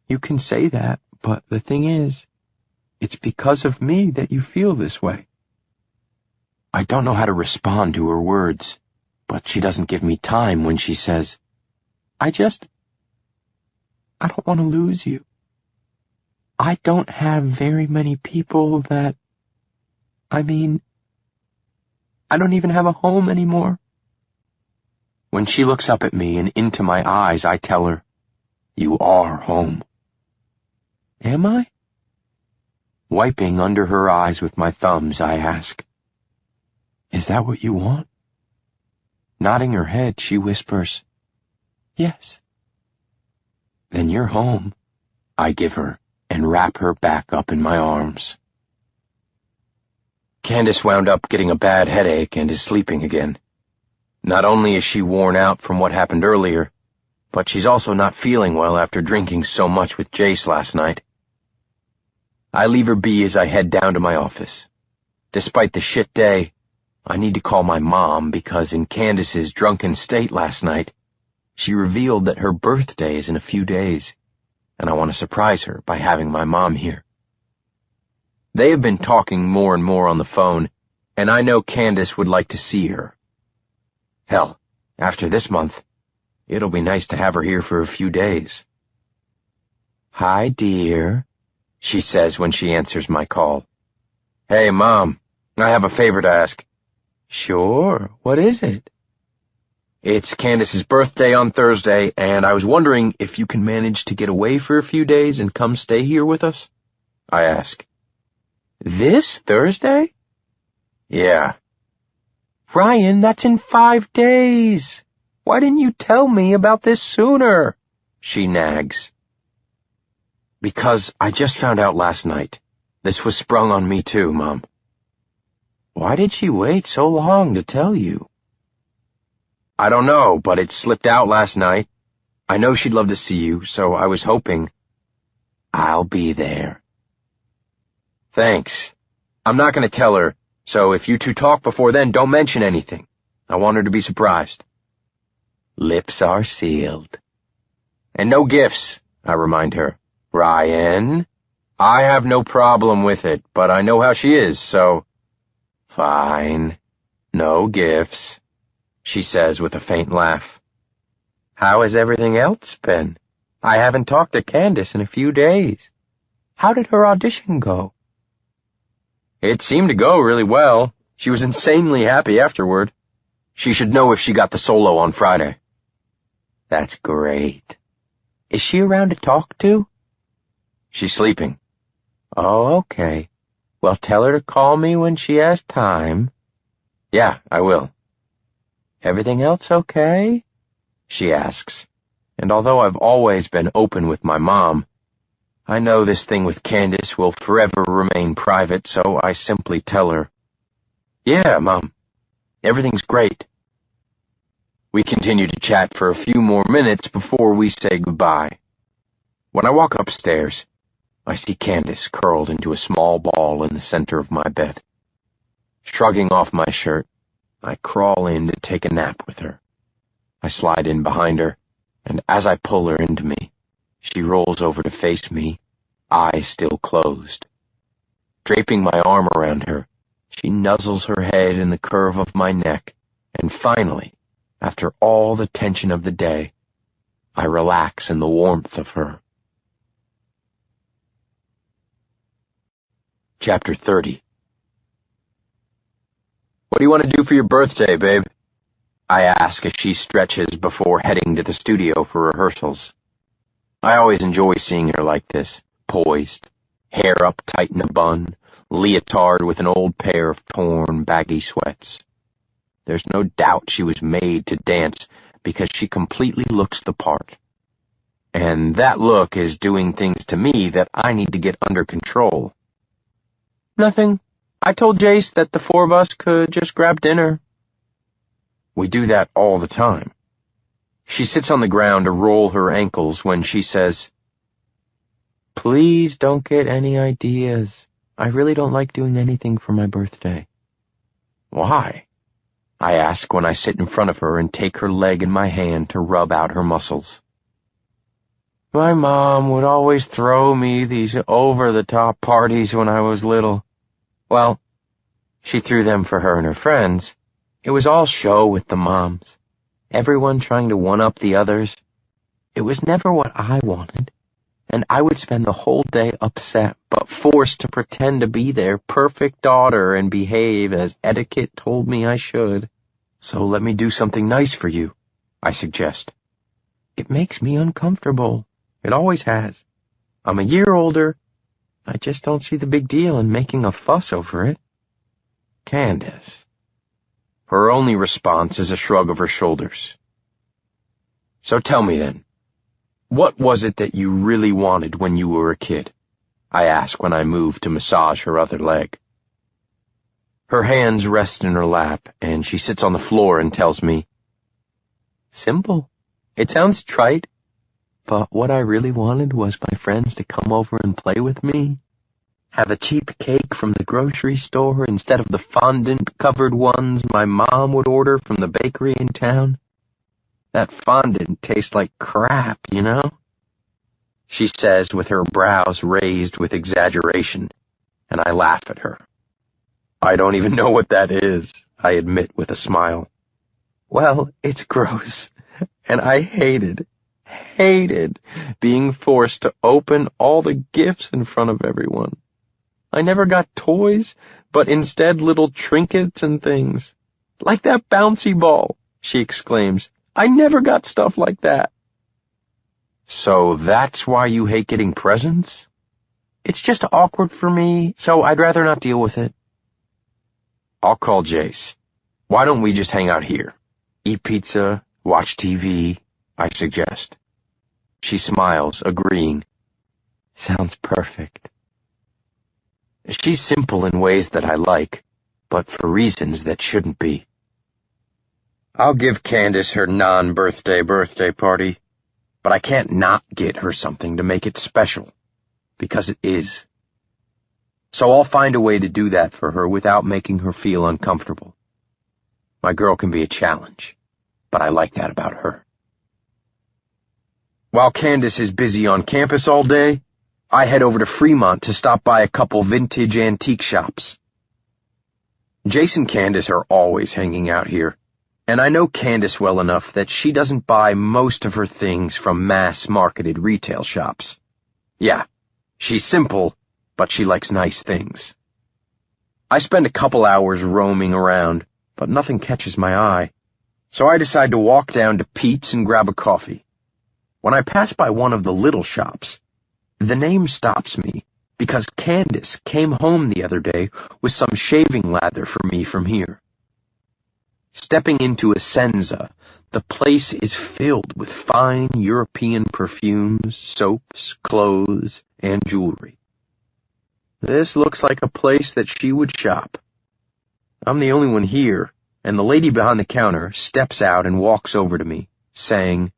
You can say that, but the thing is, it's because of me that you feel this way. I don't know how to respond to her words, but she doesn't give me time when she says, I don't want to lose you. I don't have very many people that, I don't even have a home anymore. When she looks up at me and into my eyes, I tell her, you are home. Am I? Wiping under her eyes with my thumbs, I ask, is that what you want? Nodding her head, she whispers, yes. Then you're home, I give her and wrap her back up in my arms. Candace wound up getting a bad headache and is sleeping again. Not only is she worn out from what happened earlier, but she's also not feeling well after drinking so much with Jace last night. I leave her be as I head down to my office. Despite the shit day, I need to call my mom because in Candace's drunken state last night, she revealed that her birthday is in a few days, and I want to surprise her by having my mom here. They have been talking more and more on the phone, and I know Candace would like to see her. Hell, after this month, it'll be nice to have her here for a few days. Hi, dear, she says when she answers my call. Hey, Mom, I have a favor to ask. Sure, what is it? It's Candace's birthday on Thursday, and I was wondering if you can manage to get away for a few days and come stay here with us? I ask. This Thursday? Yeah. Ryan, that's in 5 days. Why didn't you tell me about this sooner? She nags. Because I just found out last night. This was sprung on me too, Mom. Why did she wait so long to tell you? I don't know, but it slipped out last night. I know she'd love to see you, so I was hoping. I'll be there. Thanks. I'm not going to tell her, so if you two talk before then, don't mention anything. I want her to be surprised. Lips are sealed. And no gifts, I remind her. Ryan, I have no problem with it, but I know how she is, so... Fine. No gifts, she says with a faint laugh. How has everything else been? I haven't talked to Candace in a few days. How did her audition go? It seemed to go really well. She was insanely happy afterward. She should know if she got the solo on Friday. That's great. Is she around to talk to? She's sleeping. Oh, okay. Well, tell her to call me when she has time. Yeah, I will. Everything else okay? She asks. And although I've always been open with my mom, I know this thing with Candace will forever remain private, so I simply tell her, Yeah, Mom, everything's great. We continue to chat for a few more minutes before we say goodbye. When I walk upstairs, I see Candace curled into a small ball in the center of my bed. Shrugging off my shirt, I crawl in to take a nap with her. I slide in behind her, and as I pull her into me, she rolls over to face me, eyes still closed. Draping my arm around her, she nuzzles her head in the curve of my neck, and finally, after all the tension of the day, I relax in the warmth of her. Chapter 30. What do you want to do for your birthday, babe? I ask as she stretches before heading to the studio for rehearsals. I always enjoy seeing her like this, poised, hair up tight in a bun, leotard with an old pair of torn, baggy sweats. There's no doubt she was made to dance because she completely looks the part. And that look is doing things to me that I need to get under control. Nothing. I told Jace that the four of us could just grab dinner. We do that all the time. She sits on the ground to roll her ankles when she says, Please don't get any ideas. I really don't like doing anything for my birthday. Why? I ask when I sit in front of her and take her leg in my hand to rub out her muscles. My mom would always throw me these over-the-top parties when I was little. Well, she threw them for her and her friends. It was all show with the moms. Everyone trying to one-up the others. It was never what I wanted, and I would spend the whole day upset, but forced to pretend to be their perfect daughter and behave as etiquette told me I should. So let me do something nice for you, I suggest. It makes me uncomfortable. It always has. I'm a year older. I just don't see the big deal in making a fuss over it. Candace. Her only response is a shrug of her shoulders. So tell me then, what was it that you really wanted when you were a kid? I ask when I move to massage her other leg. Her hands rest in her lap, and she sits on the floor and tells me, simple. It sounds trite, but what I really wanted was my friends to come over and play with me. Have a cheap cake from the grocery store instead of the fondant-covered ones my mom would order from the bakery in town. That fondant tastes like crap, you know? She says with her brows raised with exaggeration, and I laugh at her. I don't even know what that is, I admit with a smile. Well, it's gross, and I hated being forced to open all the gifts in front of everyone. I never got toys, but instead little trinkets and things. Like that bouncy ball, she exclaims. I never got stuff like that. So that's why you hate getting presents? It's just awkward for me, so I'd rather not deal with it. I'll call Jace. Why don't we just hang out here? Eat pizza, watch TV, I suggest. She smiles, agreeing. Sounds perfect. She's simple in ways that I like, but for reasons that shouldn't be. I'll give Candace her non-birthday party, but I can't not get her something to make it special, because it is. So I'll find a way to do that for her without making her feel uncomfortable. My girl can be a challenge, but I like that about her. While Candace is busy on campus all day, I head over to Fremont to stop by a couple vintage antique shops. Jace and Candace are always hanging out here, and I know Candace well enough that she doesn't buy most of her things from mass-marketed retail shops. Yeah, she's simple, but she likes nice things. I spend a couple hours roaming around, but nothing catches my eye, so I decide to walk down to Pete's and grab a coffee. When I pass by one of the little shops, the name stops me because Candace came home the other day with some shaving lather for me from here. Stepping into Essenza, the place is filled with fine European perfumes, soaps, clothes, and jewelry. This looks like a place that she would shop. I'm the only one here, and the lady behind the counter steps out and walks over to me, saying,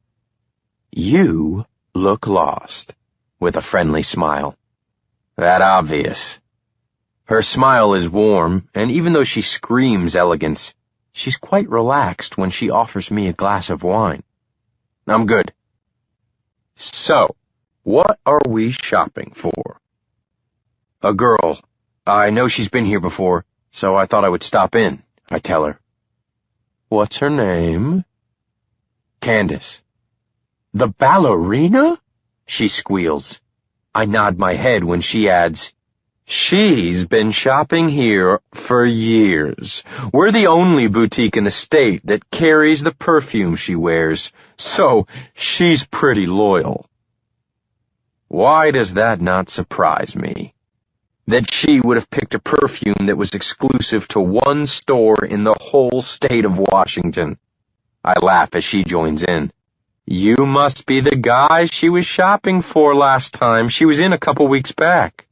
"You look lost," with a friendly smile. That obvious. Her smile is warm, and even though she screams elegance, she's quite relaxed when she offers me a glass of wine. I'm good. So, what are we shopping for? A girl. I know she's been here before, so I thought I would stop in, I tell her. What's her name? Candace. The ballerina? She squeals. I nod my head when she adds, She's been shopping here for years. We're the only boutique in the state that carries the perfume she wears, so she's pretty loyal. Why does that not surprise me? That she would have picked a perfume that was exclusive to one store in the whole state of Washington. I laugh as she joins in. You must be the guy she was shopping for last time. She was in a couple weeks back.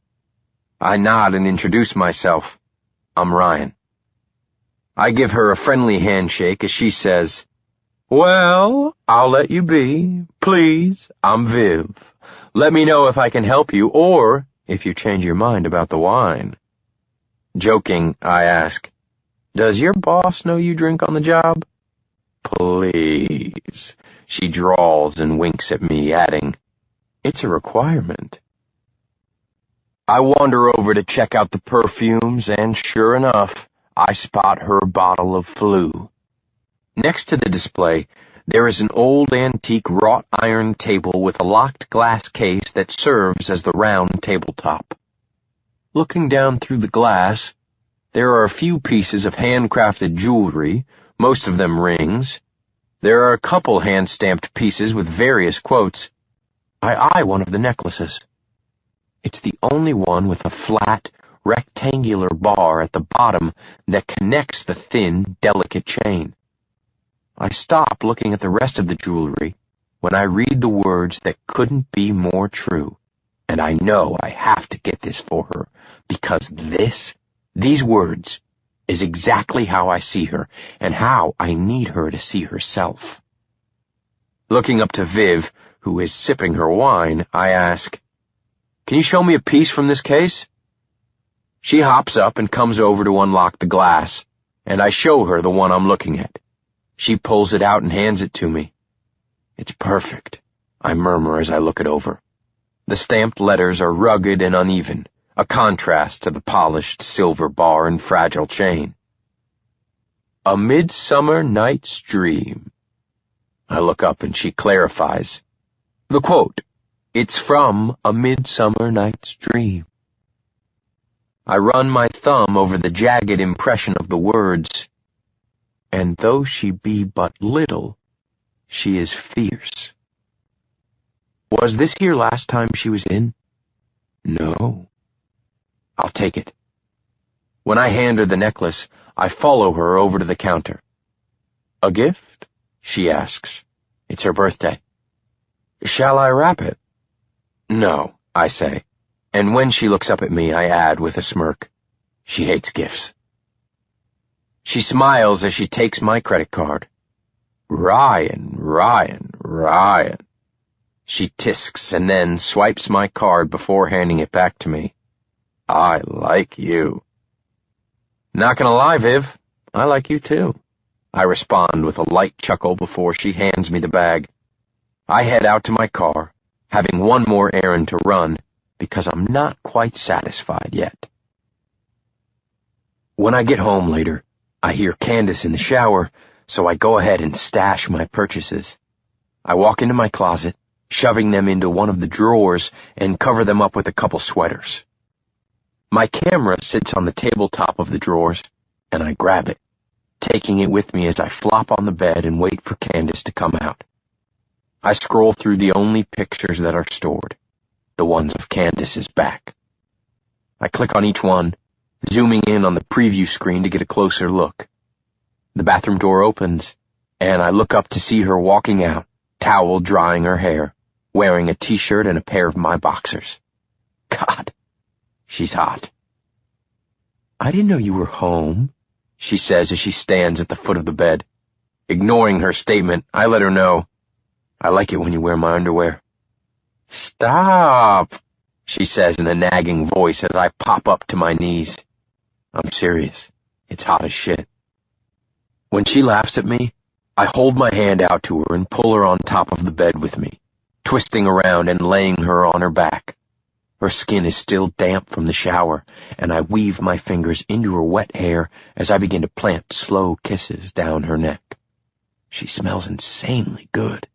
I nod and introduce myself. I'm Ryan. I give her a friendly handshake as she says, Well, I'll let you be. Please, I'm Viv. Let me know if I can help you or if you change your mind about the wine. Joking, I ask, Does your boss know you drink on the job? Please. She drawls and winks at me, adding, It's a requirement. I wander over to check out the perfumes, and sure enough, I spot her bottle of Flu. Next to the display, there is an old antique wrought iron table with a locked glass case that serves as the round tabletop. Looking down through the glass, there are a few pieces of handcrafted jewelry, most of them rings. There are a couple hand-stamped pieces with various quotes. I eye one of the necklaces. It's the only one with a flat, rectangular bar at the bottom that connects the thin, delicate chain. I stop looking at the rest of the jewelry when I read the words that couldn't be more true, and I know I have to get this for her, because these words, is exactly how I see her, and how I need her to see herself. Looking up to Viv, who is sipping her wine, I ask, "Can you show me a piece from this case?" She hops up and comes over to unlock the glass, and I show her the one I'm looking at. She pulls it out and hands it to me. "It's perfect," I murmur as I look it over. The stamped letters are rugged and uneven, a contrast to the polished silver bar and fragile chain. "A Midsummer Night's Dream." I look up and she clarifies. "The quote, it's from A Midsummer Night's Dream." I run my thumb over the jagged impression of the words. "And though she be but little, she is fierce." Was this here last time she was in? No. I'll take it. When I hand her the necklace, I follow her over to the counter. "A gift?" she asks. "It's her birthday." "Shall I wrap it?" "No," I say, and when she looks up at me, I add with a smirk, "She hates gifts." She smiles as she takes my credit card. Ryan. She tisks and then swipes my card before handing it back to me. "I like you." "Not gonna lie, Viv, I like you too," I respond with a light chuckle before she hands me the bag. I head out to my car, having one more errand to run, because I'm not quite satisfied yet. When I get home later, I hear Candace in the shower, so I go ahead and stash my purchases. I walk into my closet, shoving them into one of the drawers, and cover them up with a couple sweaters. My camera sits on the tabletop of the drawers, and I grab it, taking it with me as I flop on the bed and wait for Candace to come out. I scroll through the only pictures that are stored, the ones of Candace's back. I click on each one, zooming in on the preview screen to get a closer look. The bathroom door opens, and I look up to see her walking out, towel drying her hair, wearing a t-shirt and a pair of my boxers. God, she's hot. "I didn't know you were home," she says as she stands at the foot of the bed. Ignoring her statement, I let her know, "I like it when you wear my underwear." "Stop," she says in a nagging voice as I pop up to my knees. I'm serious. It's hot as shit. When she laughs at me, I hold my hand out to her and pull her on top of the bed with me, twisting around and laying her on her back. Her skin is still damp from the shower, and I weave my fingers into her wet hair as I begin to plant slow kisses down her neck. She smells insanely good,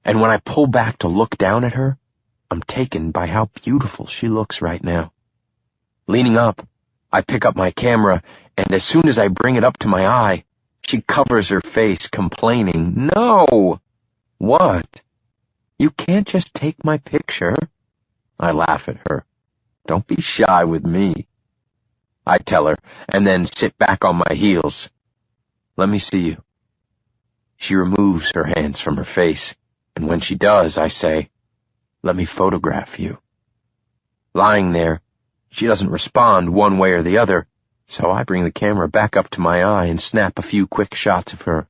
and when I pull back to look down at her, I'm taken by how beautiful she looks right now. Leaning up, I pick up my camera, and as soon as I bring it up to my eye, she covers her face, complaining, "No!" "What?" "You can't just take my picture." I laugh at her. "Don't be shy with me," I tell her, and then sit back on my heels. "Let me see you." She removes her hands from her face, and when she does, I say, "Let me photograph you." Lying there, she doesn't respond one way or the other, so I bring the camera back up to my eye and snap a few quick shots of her.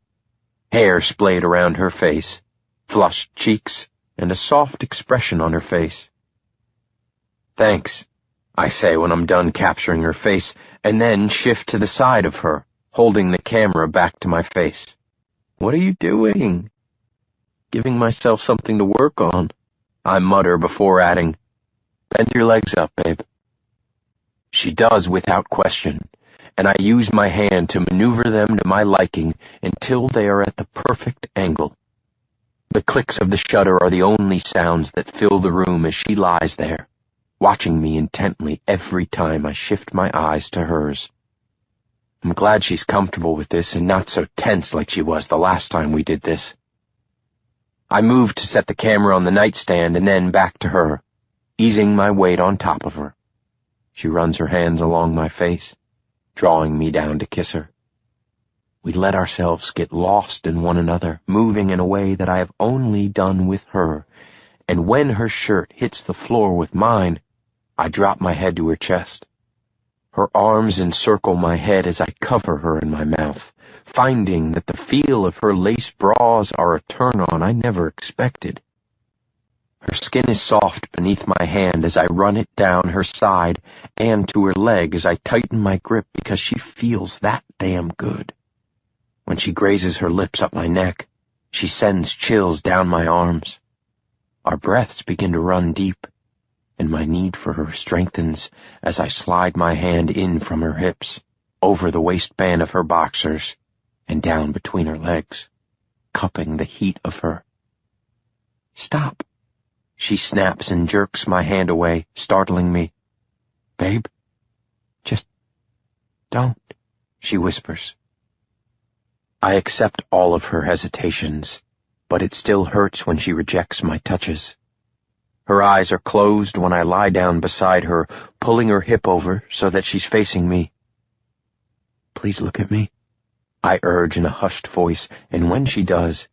Hair splayed around her face, flushed cheeks, and a soft expression on her face. "Thanks," I say when I'm done capturing her face, and then shift to the side of her, holding the camera back to my face. "What are you doing?" "Giving myself something to work on." I mutter before adding, "Bend your legs up, babe." She does without question, and I use my hand to maneuver them to my liking until they are at the perfect angle. The clicks of the shutter are the only sounds that fill the room as she lies there, watching me intently every time I shift my eyes to hers. I'm glad she's comfortable with this and not so tense like she was the last time we did this. I move to set the camera on the nightstand and then back to her, easing my weight on top of her. She runs her hands along my face, drawing me down to kiss her. We let ourselves get lost in one another, moving in a way that I have only done with her, and when her shirt hits the floor with mine, I drop my head to her chest. Her arms encircle my head as I cover her in my mouth, finding that the feel of her lace bras are a turn-on I never expected. Her skin is soft beneath my hand as I run it down her side and to her leg as I tighten my grip because she feels that damn good. When she grazes her lips up my neck, she sends chills down my arms. Our breaths begin to run deep, and my need for her strengthens as I slide my hand in from her hips, over the waistband of her boxers, and down between her legs, cupping the heat of her. "Stop!" She snaps and jerks my hand away, startling me. "Babe, just don't," she whispers. I accept all of her hesitations, but it still hurts when she rejects my touches. Her eyes are closed when I lie down beside her, pulling her hip over so that she's facing me. "Please look at me," I urge in a hushed voice, and when she does,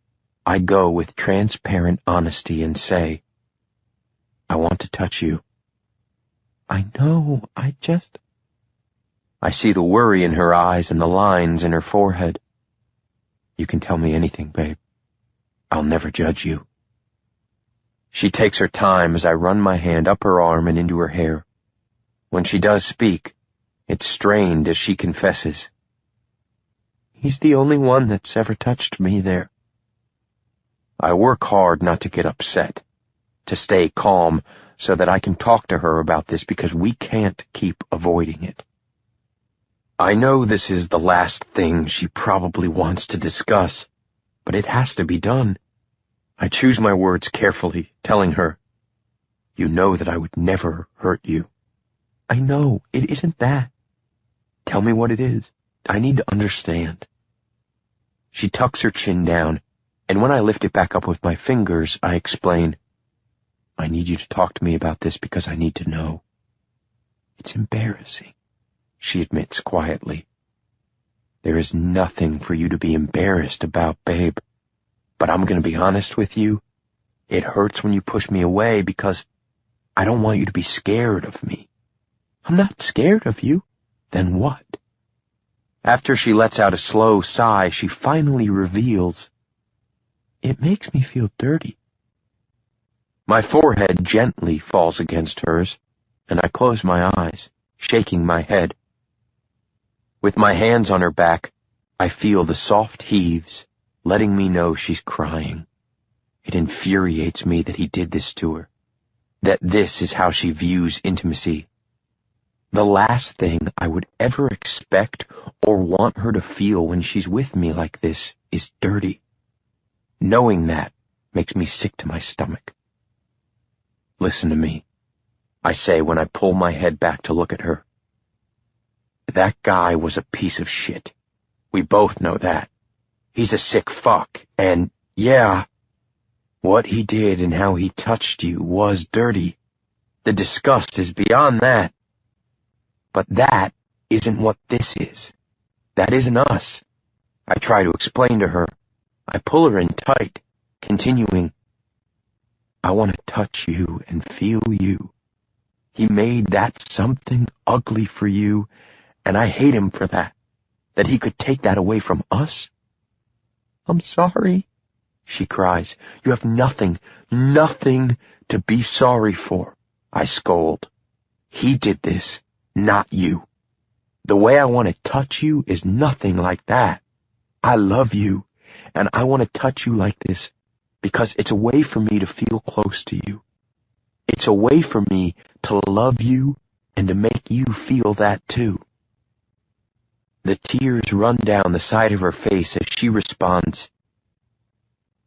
I go with transparent honesty and say, "I want to touch you." "I know, I see the worry in her eyes and the lines in her forehead. "You can tell me anything, babe. I'll never judge you." She takes her time as I run my hand up her arm and into her hair. When she does speak, it's strained as she confesses, "He's the only one that's ever touched me there." I work hard not to get upset, to stay calm so that I can talk to her about this because we can't keep avoiding it. I know this is the last thing she probably wants to discuss, but it has to be done. I choose my words carefully, telling her, "You know that I would never hurt you." "I know, it isn't that." "Tell me what it is. I need to understand." She tucks her chin down, and when I lift it back up with my fingers, I explain, "I need you to talk to me about this because I need to know." "It's embarrassing," she admits quietly. "There is nothing for you to be embarrassed about, babe. But I'm going to be honest with you. It hurts when you push me away because I don't want you to be scared of me." "I'm not scared of you." "Then what?" After she lets out a slow sigh, she finally reveals, "It makes me feel dirty." My forehead gently falls against hers, and I close my eyes, shaking my head. With my hands on her back, I feel the soft heaves, letting me know she's crying. It infuriates me that he did this to her, that this is how she views intimacy. The last thing I would ever expect or want her to feel when she's with me like this is dirty. Knowing that makes me sick to my stomach. "Listen to me," I say when I pull my head back to look at her. "That guy was a piece of shit. We both know that. He's a sick fuck, and, yeah, what he did and how he touched you was dirty. The disgust is beyond that. But that isn't what this is. That isn't us." I try to explain to her. I pull her in tight, continuing, "I want to touch you and feel you. He made that something ugly for you, and I hate him for that he could take that away from us." "I'm sorry," she cries. "You have nothing to be sorry for," I scold. "He did this, not you. The way I want to touch you is nothing like that. I love you, and I want to touch you like this because it's a way for me to feel close to you. It's a way for me to love you and to make you feel that too. The tears run down the side of her face as she responds,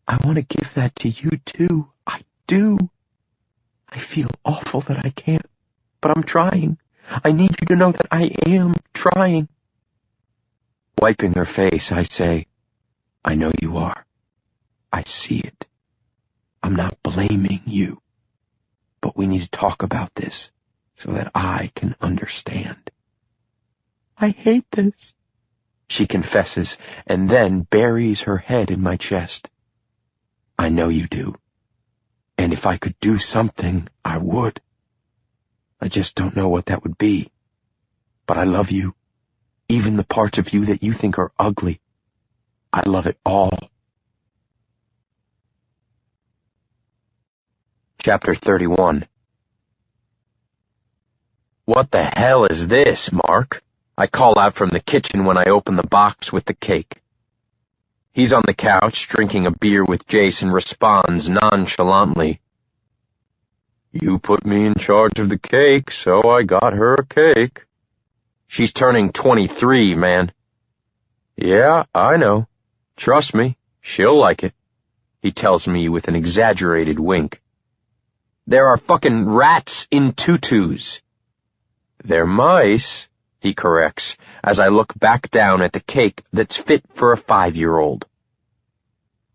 I want to give that to you too. I do. I feel awful that I can't, but I'm trying. I need you to know that I am trying. Wiping her face, I say, I know you are. I see it. I'm not blaming you, but we need to talk about this so that I can understand. I hate this, she confesses, and then buries her head in my chest. I know you do. And if I could do something, I would. I just don't know what that would be. But I love you. Even the parts of you that you think are ugly. I love it all. Chapter 31. What the hell is this, Mark? I call out from the kitchen when I open the box with the cake. He's on the couch drinking a beer with Jace and responds nonchalantly. You put me in charge of the cake, so I got her a cake. She's turning 23, man. Yeah, I know. Trust me, she'll like it, he tells me with an exaggerated wink. There are fucking rats in tutus. They're mice, he corrects, as I look back down at the cake that's fit for a 5-year-old.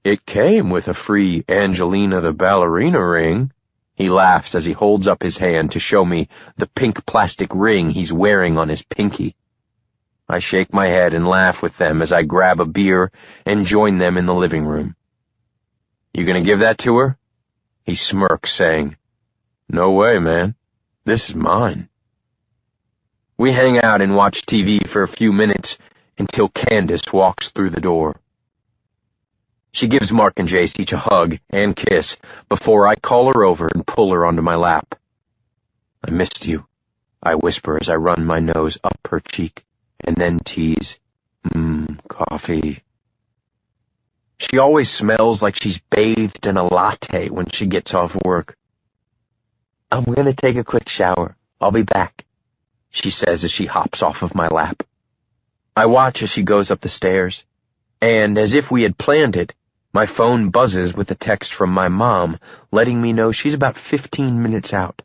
It came with a free Angelina the ballerina ring. He laughs as he holds up his hand to show me the pink plastic ring he's wearing on his pinky. I shake my head and laugh with them as I grab a beer and join them in the living room. You gonna give that to her? He smirks, saying, No way, man. This is mine. We hang out and watch TV for a few minutes until Candace walks through the door. She gives Mark and Jace each a hug and kiss before I call her over and pull her onto my lap. I missed you, I whisper as I run my nose up her cheek, and then tease, coffee. She always smells like she's bathed in a latte when she gets off work. I'm gonna take a quick shower. I'll be back, she says as she hops off of my lap. I watch as she goes up the stairs, and as if we had planned it, my phone buzzes with a text from my mom letting me know she's about 15 minutes out.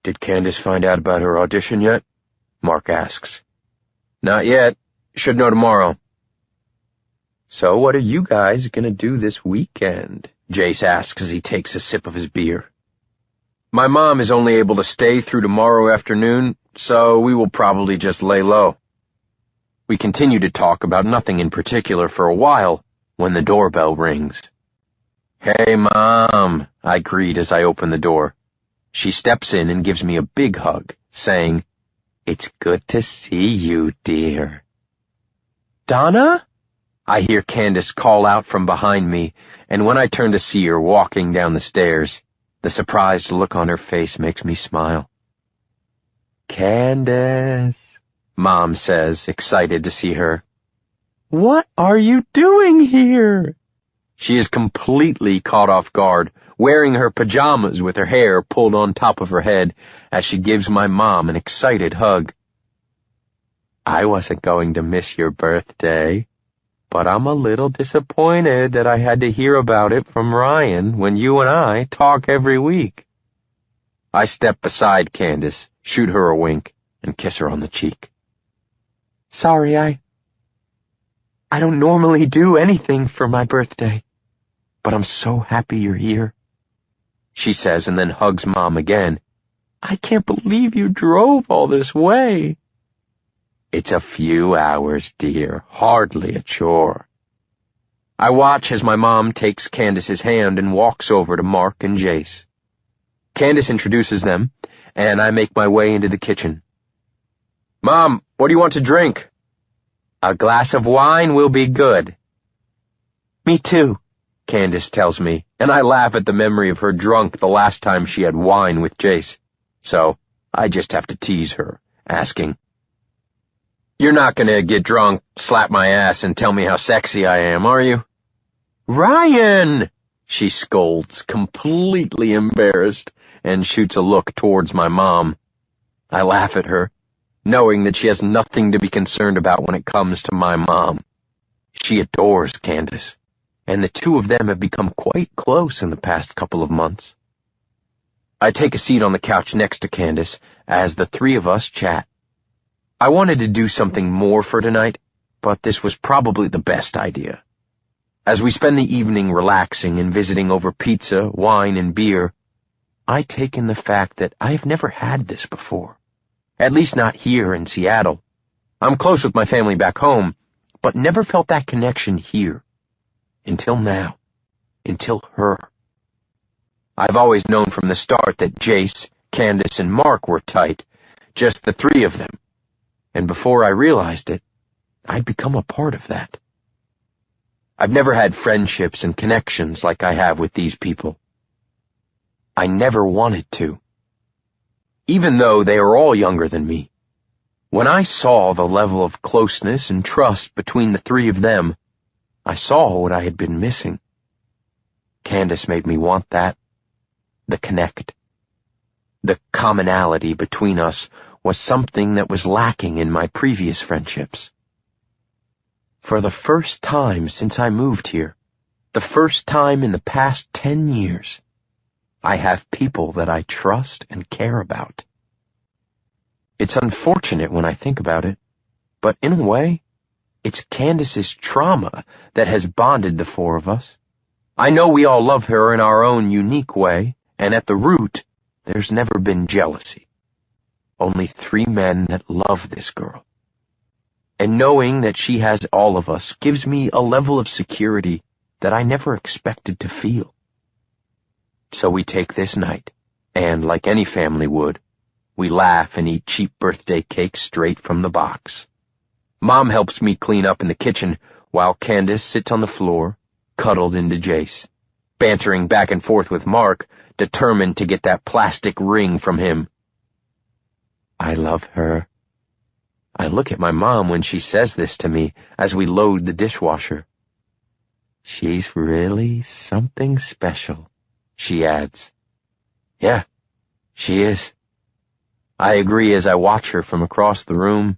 Did Candace find out about her audition yet? Mark asks. Not yet. Should know tomorrow. So what are you guys gonna do this weekend? Jace asks as he takes a sip of his beer. My mom is only able to stay through tomorrow afternoon, so we will probably just lay low. We continue to talk about nothing in particular for a while when the doorbell rings. Hey, Mom, I greet as I open the door. She steps in and gives me a big hug, saying, It's good to see you, dear. Donna? I hear Candace call out from behind me, and when I turn to see her walking down the stairs, the surprised look on her face makes me smile. Candace, Mom says, excited to see her. What are you doing here? She is completely caught off guard, wearing her pajamas with her hair pulled on top of her head as she gives my mom an excited hug. I wasn't going to miss your birthday, but I'm a little disappointed that I had to hear about it from Ryan when you and I talk every week. I step beside Candace, shoot her a wink, and kiss her on the cheek. Sorry, I don't normally do anything for my birthday, but I'm so happy you're here, she says, and then hugs Mom again. I can't believe you drove all this way. It's a few hours, dear, hardly a chore. I watch as my mom takes Candace's hand and walks over to Mark and Jace. Candace introduces them, and I make my way into the kitchen. Mom, what do you want to drink? A glass of wine will be good. Me too, Candace tells me, and I laugh at the memory of her drunk the last time she had wine with Jace. So I just have to tease her, asking, You're not gonna get drunk, slap my ass, and tell me how sexy I am, are you? Ryan! She scolds, completely embarrassed, and shoots a look towards my mom. I laugh at her, knowing that she has nothing to be concerned about when it comes to my mom. She adores Candace, and the two of them have become quite close in the past couple of months. I take a seat on the couch next to Candace as the three of us chat. I wanted to do something more for tonight, but this was probably the best idea. As we spend the evening relaxing and visiting over pizza, wine, and beer, I take in the fact that I've never had this before. At least not here in Seattle. I'm close with my family back home, but never felt that connection here. Until now. Until her. I've always known from the start that Jace, Candace, and Mark were tight, just the three of them. And before I realized it, I'd become a part of that. I've never had friendships and connections like I have with these people. I never wanted to. Even though they are all younger than me. When I saw the level of closeness and trust between the three of them, I saw what I had been missing. Candace made me want that. The connect. The commonality between us was something that was lacking in my previous friendships. For the first time since I moved here, the first time in the past 10 years, I have people that I trust and care about. It's unfortunate when I think about it, but in a way, it's Candace's trauma that has bonded the four of us. I know we all love her in our own unique way, and at the root, there's never been jealousy. Only three men that love this girl. And knowing that she has all of us gives me a level of security that I never expected to feel. So we take this night, and like any family would, we laugh and eat cheap birthday cake straight from the box. Mom helps me clean up in the kitchen while Candace sits on the floor, cuddled into Jace, bantering back and forth with Mark, determined to get that plastic ring from him. I love her. I look at my mom when she says this to me as we load the dishwasher. She's really something special, she adds. Yeah, she is. I agree as I watch her from across the room.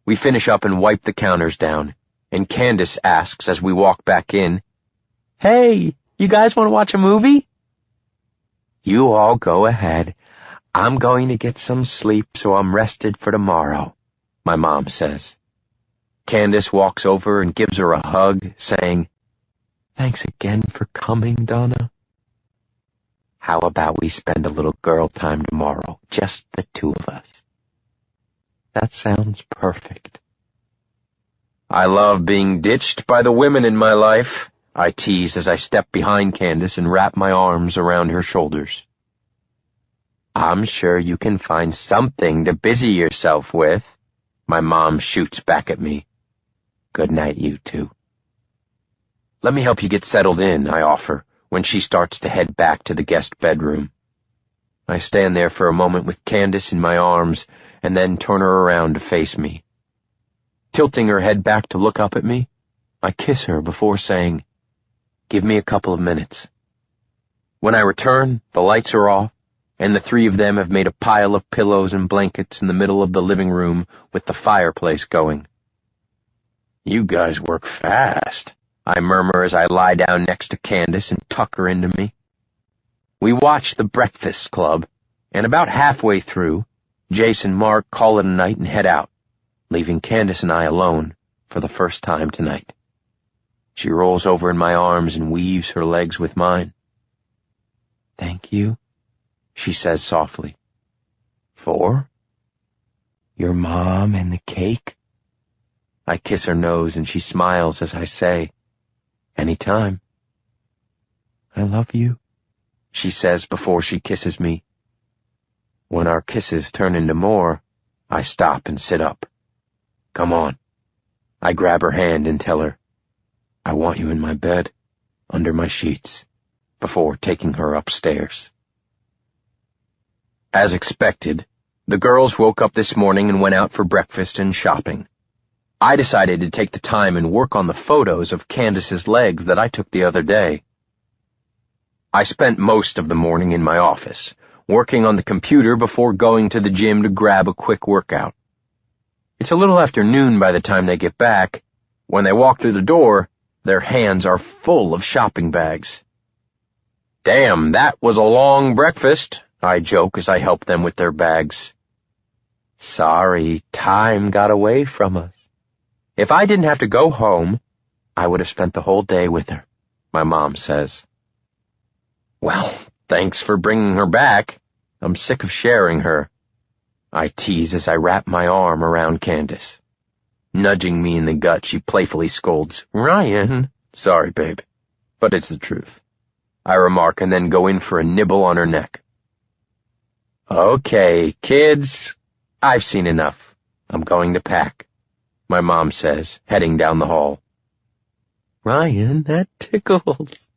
We finish up and wipe the counters down, and Candace asks as we walk back in, Hey, you guys want to watch a movie? You all go ahead. I'm going to get some sleep so I'm rested for tomorrow, my mom says. Candace walks over and gives her a hug, saying, Thanks again for coming, Donna. How about we spend a little girl time tomorrow, just the two of us? That sounds perfect. I love being ditched by the women in my life, I tease as I step behind Candace and wrap my arms around her shoulders. I'm sure you can find something to busy yourself with, my mom shoots back at me. Good night, you two. Let me help you get settled in, I offer, when she starts to head back to the guest bedroom. I stand there for a moment with Candace in my arms and then turn her around to face me. Tilting her head back to look up at me, I kiss her before saying, Give me a couple of minutes. When I return, the lights are off, and the three of them have made a pile of pillows and blankets in the middle of the living room with the fireplace going. You guys work fast, I murmur as I lie down next to Candace and tuck her into me. We watch The Breakfast Club, and about halfway through, Jace and Mark call it a night and head out, leaving Candace and I alone for the first time tonight. She rolls over in my arms and weaves her legs with mine. Thank you, she says softly. For? Your mom and the cake? I kiss her nose and she smiles as I say, Anytime. I love you, she says before she kisses me. When our kisses turn into more, I stop and sit up. Come on. I grab her hand and tell her, I want you in my bed, under my sheets, before taking her upstairs. As expected, the girls woke up this morning and went out for breakfast and shopping. I decided to take the time and work on the photos of Candace's legs that I took the other day, I spent most of the morning in my office, working on the computer before going to the gym to grab a quick workout. It's a little after noon by the time they get back. When they walk through the door, their hands are full of shopping bags. "Damn, that was a long breakfast," I joke as I help them with their bags. "Sorry, time got away from us. If I didn't have to go home, I would have spent the whole day with her," my mom says. "Well, thanks for bringing her back. I'm sick of sharing her," I tease as I wrap my arm around Candace. Nudging me in the gut, she playfully scolds, "Ryan." "Sorry, babe, but it's the truth," I remark and then go in for a nibble on her neck. "Okay, kids, I've seen enough. I'm going to pack," my mom says, heading down the hall. "Ryan, that tickles,"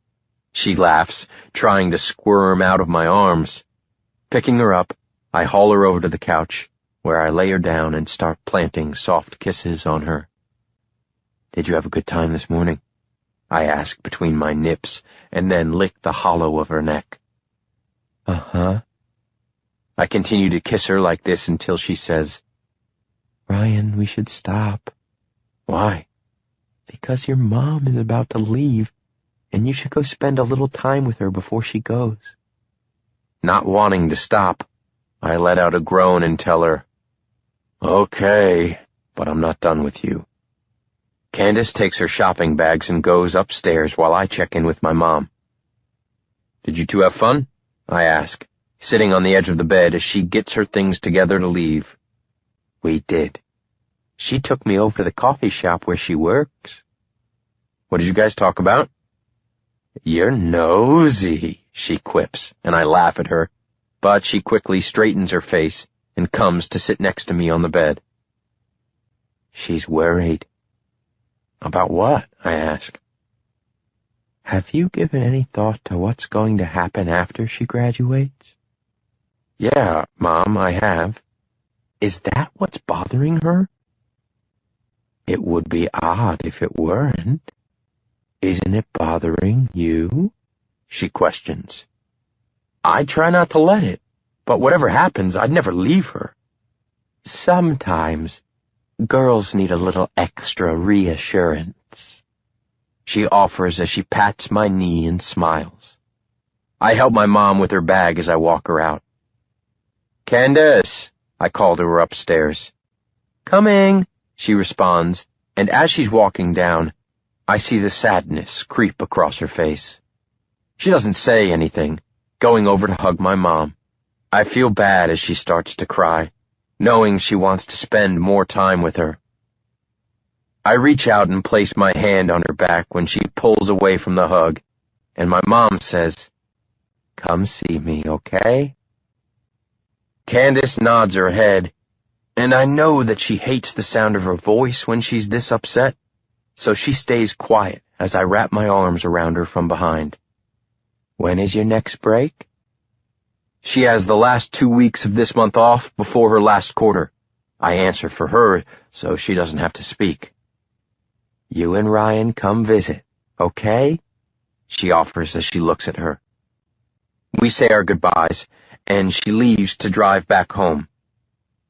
she laughs, trying to squirm out of my arms. Picking her up, I haul her over to the couch, where I lay her down and start planting soft kisses on her. "Did you have a good time this morning?" I ask between my nips, and then lick the hollow of her neck. "Uh-huh." I continue to kiss her like this until she says, "Ryan, we should stop." "Why?" "Because your mom is about to leave, and you should go spend a little time with her before she goes." Not wanting to stop, I let out a groan and tell her, "Okay, but I'm not done with you." Candace takes her shopping bags and goes upstairs while I check in with my mom. "Did you two have fun?" I ask, sitting on the edge of the bed as she gets her things together to leave. "We did. She took me over to the coffee shop where she works." "What did you guys talk about?" "You're nosy," she quips, and I laugh at her, but she quickly straightens her face and comes to sit next to me on the bed. She's worried. "About what?" I ask. "Have you given any thought to what's going to happen after she graduates?" "Yeah, Mom, I have." "Is that what's bothering her?" "It would be odd if it weren't. Isn't it bothering you?" she questions. I try not to let it, but whatever happens, I'd never leave her. "Sometimes girls need a little extra reassurance," she offers as she pats my knee and smiles. I help my mom with her bag as I walk her out. "Candace," I call to her upstairs. "Coming," she responds, and as she's walking down, I see the sadness creep across her face. She doesn't say anything, going over to hug my mom. I feel bad as she starts to cry, knowing she wants to spend more time with her. I reach out and place my hand on her back when she pulls away from the hug, and my mom says, "Come see me, okay?" Candace nods her head, and I know that she hates the sound of her voice when she's this upset, so she stays quiet as I wrap my arms around her from behind. "When is your next break?" She has the last 2 weeks of this month off before her last quarter. I answer for her so she doesn't have to speak. "You and Ryan come visit, okay?" she offers as she looks at her. We say our goodbyes, and she leaves to drive back home.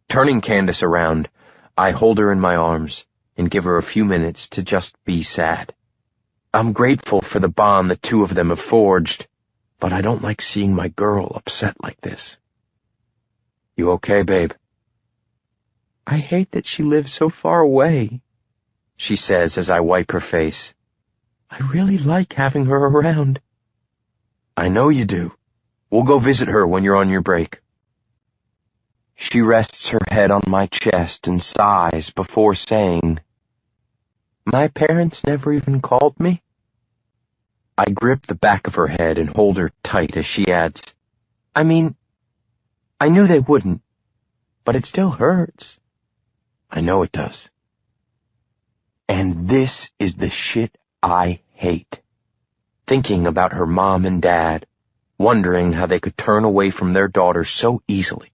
Turning Candace around, I hold her in my arms and give her a few minutes to just be sad. I'm grateful for the bond the two of them have forged, but I don't like seeing my girl upset like this. "You okay, babe?" "I hate that she lives so far away," she says as I wipe her face. "I really like having her around." "I know you do. We'll go visit her when you're on your break." She rests her head on my chest and sighs before saying, "My parents never even called me?" I grip the back of her head and hold her tight as she adds, "I mean, I knew they wouldn't, but it still hurts." "I know it does." And this is the shit I hate. Thinking about her mom and dad, wondering how they could turn away from their daughter so easily.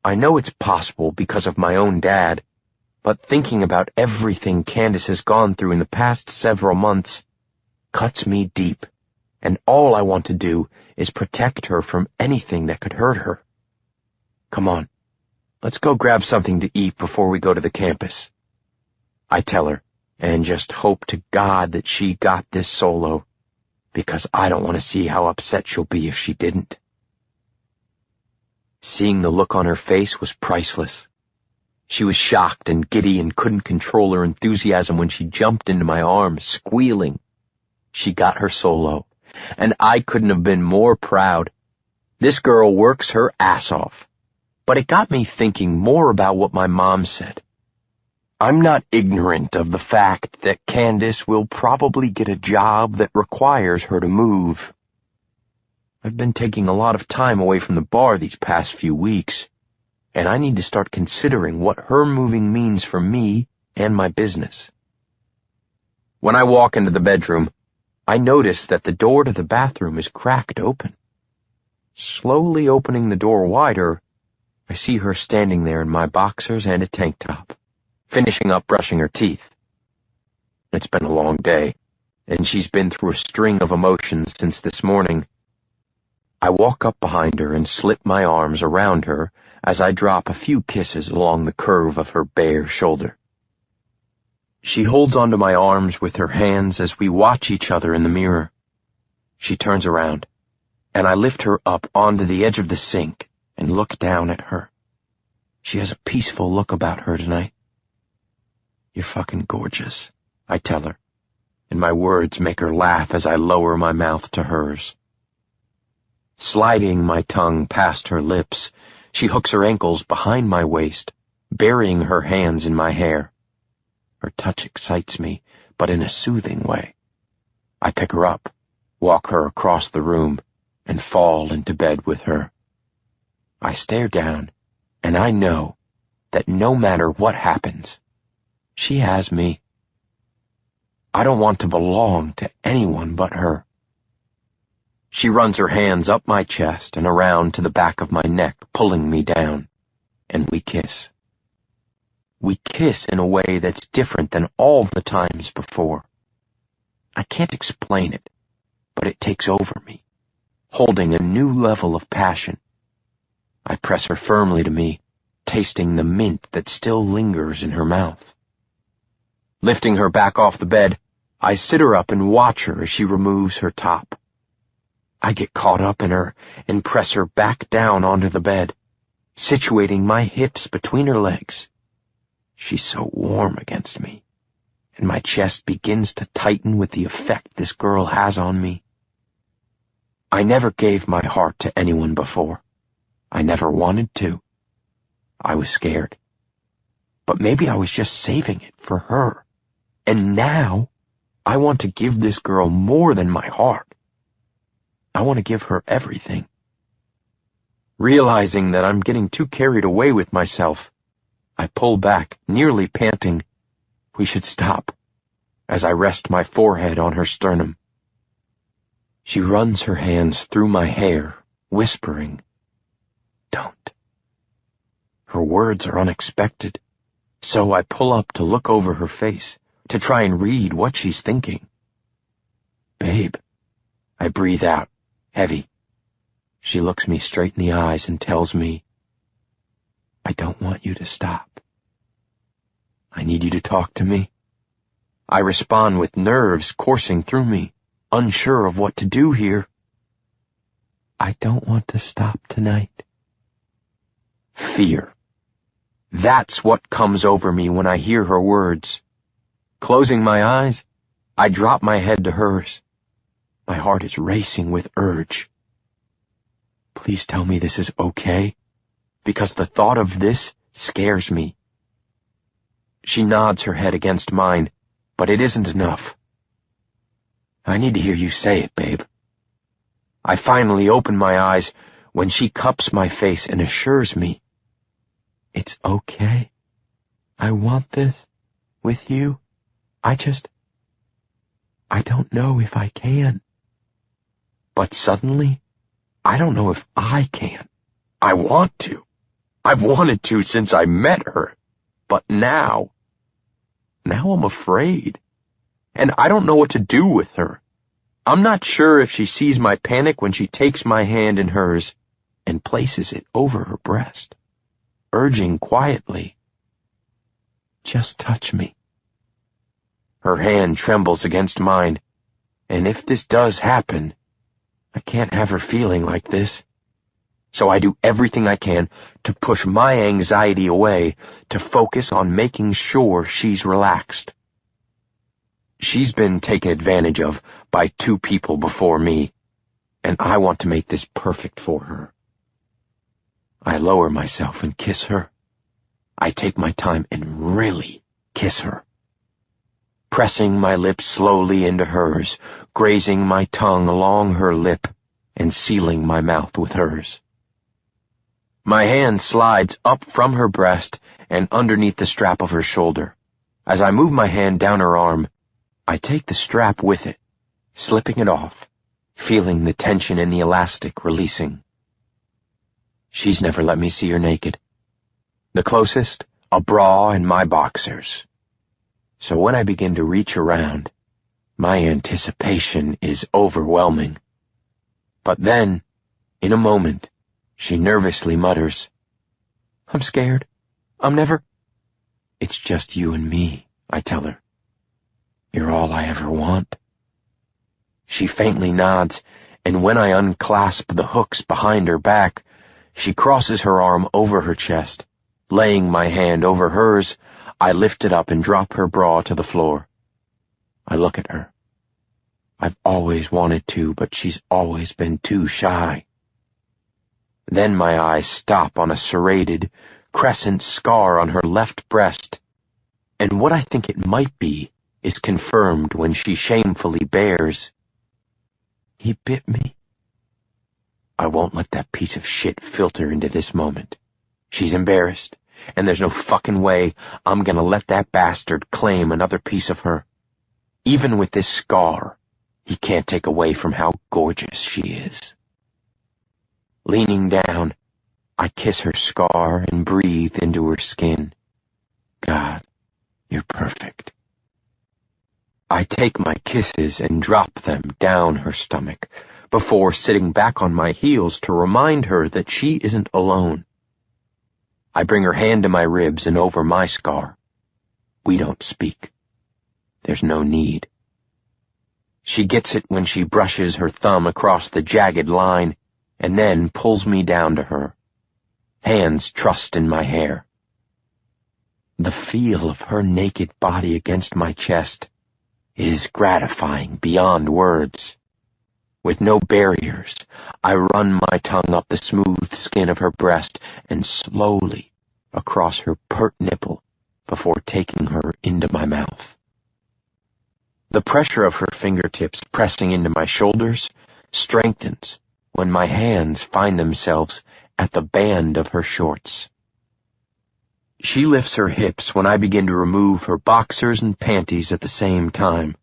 I know it's possible because of my own dad, but thinking about everything Candace has gone through in the past several months cuts me deep. and all I want to do is protect her from anything that could hurt her. Come on, let's go grab something to eat before we go to the campus. I tell her, and just hope to God that she got this solo, because I don't want to see how upset she'll be if she didn't. Seeing the look on her face was priceless. She was shocked and giddy and couldn't control her enthusiasm when she jumped into my arms, squealing. She got her solo, and I couldn't have been more proud. This girl works her ass off. But it got me thinking more about what my mom said. I'm not ignorant of the fact that Candace will probably get a job that requires her to move. I've been taking a lot of time away from the bar these past few weeks, and I need to start considering what her moving means for me and my business. When I walk into the bedroom, I notice that the door to the bathroom is cracked open. Slowly opening the door wider, I see her standing there in my boxers and a tank top, finishing up brushing her teeth. It's been a long day, and she's been through a string of emotions since this morning. I walk up behind her and slip my arms around her as I drop a few kisses along the curve of her bare shoulder. She holds onto my arms with her hands as we watch each other in the mirror. She turns around, and I lift her up onto the edge of the sink and look down at her. She has a peaceful look about her tonight. You're fucking gorgeous, I tell her, and my words make her laugh as I lower my mouth to hers. Sliding my tongue past her lips, she hooks her ankles behind my waist, burying her hands in my hair. Her touch excites me, but in a soothing way. I pick her up, walk her across the room, and fall into bed with her. I stare down, and I know that no matter what happens, she has me. I don't want to belong to anyone but her. She runs her hands up my chest and around to the back of my neck, pulling me down, and we kiss. We kiss in a way that's different than all the times before. I can't explain it, but it takes over me, holding a new level of passion. I press her firmly to me, tasting the mint that still lingers in her mouth. Lifting her back off the bed, I sit her up and watch her as she removes her top. I get caught up in her and press her back down onto the bed, situating my hips between her legs. She's so warm against me, and my chest begins to tighten with the effect this girl has on me. I never gave my heart to anyone before. I never wanted to. I was scared. But maybe I was just saving it for her. And now, I want to give this girl more than my heart. I want to give her everything. Realizing that I'm getting too carried away with myself, I pull back, nearly panting. We should stop, as I rest my forehead on her sternum. She runs her hands through my hair, whispering, "Don't." Her words are unexpected, so I pull up to look over her face, to try and read what she's thinking. "Babe," I breathe out, heavy. She looks me straight in the eyes and tells me, "I don't want you to stop. I need you to talk to me." I respond with nerves coursing through me, unsure of what to do here. "I don't want to stop tonight." Fear. That's what comes over me when I hear her words. Closing my eyes, I drop my head to hers. My heart is racing with urge. Please tell me this is okay, because the thought of this scares me. She nods her head against mine, but it isn't enough. "I need to hear you say it, babe." I finally open my eyes when she cups my face and assures me, "It's okay. I want this with you. I don't know if I can." But suddenly, I don't know if I can. I want to. I've wanted to since I met her. But now I'm afraid. And I don't know what to do with her. I'm not sure if she sees my panic when she takes my hand in hers and places it over her breast, urging quietly, "Just touch me." Her hand trembles against mine, and if this does happen, I can't have her feeling like this. So I do everything I can to push my anxiety away, to focus on making sure she's relaxed. She's been taken advantage of by 2 people before me, and I want to make this perfect for her. I lower myself and kiss her. I take my time and really kiss her, pressing my lips slowly into hers, grazing my tongue along her lip, and sealing my mouth with hers. My hand slides up from her breast and underneath the strap of her shoulder. As I move my hand down her arm, I take the strap with it, slipping it off, feeling the tension in the elastic releasing. She's never let me see her naked. The closest, a bra and my boxers. So when I begin to reach around, my anticipation is overwhelming. But then, in a moment, she nervously mutters, "I'm scared. I'm never—" "It's just you and me," I tell her. "You're all I ever want." She faintly nods, and when I unclasp the hooks behind her back, she crosses her arm over her chest. Laying my hand over hers, I lift it up and drop her bra to the floor. I look at her. I've always wanted to, but she's always been too shy. Then my eyes stop on a serrated, crescent scar on her left breast, and what I think it might be is confirmed when she shamefully bears, "He bit me." I won't let that piece of shit filter into this moment. She's embarrassed, and there's no fucking way I'm gonna let that bastard claim another piece of her. Even with this scar, he can't take away from how gorgeous she is. Leaning down, I kiss her scar and breathe into her skin. God, you're perfect. I take my kisses and drop them down her stomach, before sitting back on my heels to remind her that she isn't alone. I bring her hand to my ribs and over my scar. We don't speak. There's no need. She gets it when she brushes her thumb across the jagged line and then pulls me down to her. Hands trussed in my hair. The feel of her naked body against my chest is gratifying beyond words. With no barriers, I run my tongue up the smooth skin of her breast and slowly across her pert nipple before taking her into my mouth. The pressure of her fingertips pressing into my shoulders strengthens when my hands find themselves at the band of her shorts. She lifts her hips when I begin to remove her boxers and panties at the same time.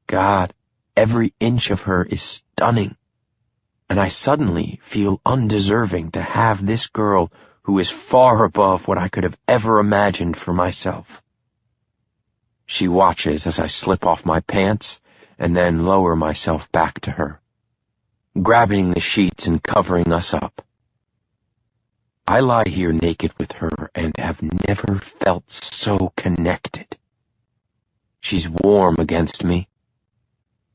God, every inch of her is stunning, and I suddenly feel undeserving to have this girl who is far above what I could have ever imagined for myself. She watches as I slip off my pants and then lower myself back to her, grabbing the sheets and covering us up. I lie here naked with her and have never felt so connected. She's warm against me,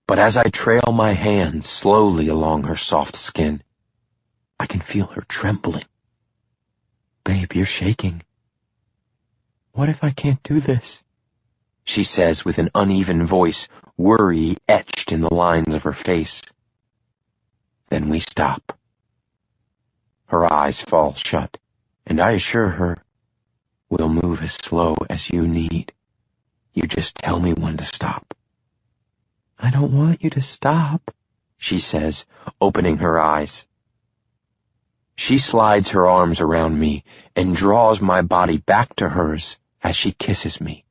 but as I trail my hands slowly along her soft skin, I can feel her trembling. "Babe, you're shaking." "What if I can't do this?" she says with an uneven voice, worry etched in the lines of her face. Then we stop. Her eyes fall shut, and I assure her, "We'll move as slow as you need. You just tell me when to stop." "I don't want you to stop," she says, opening her eyes. She slides her arms around me and draws my body back to hers as she kisses me,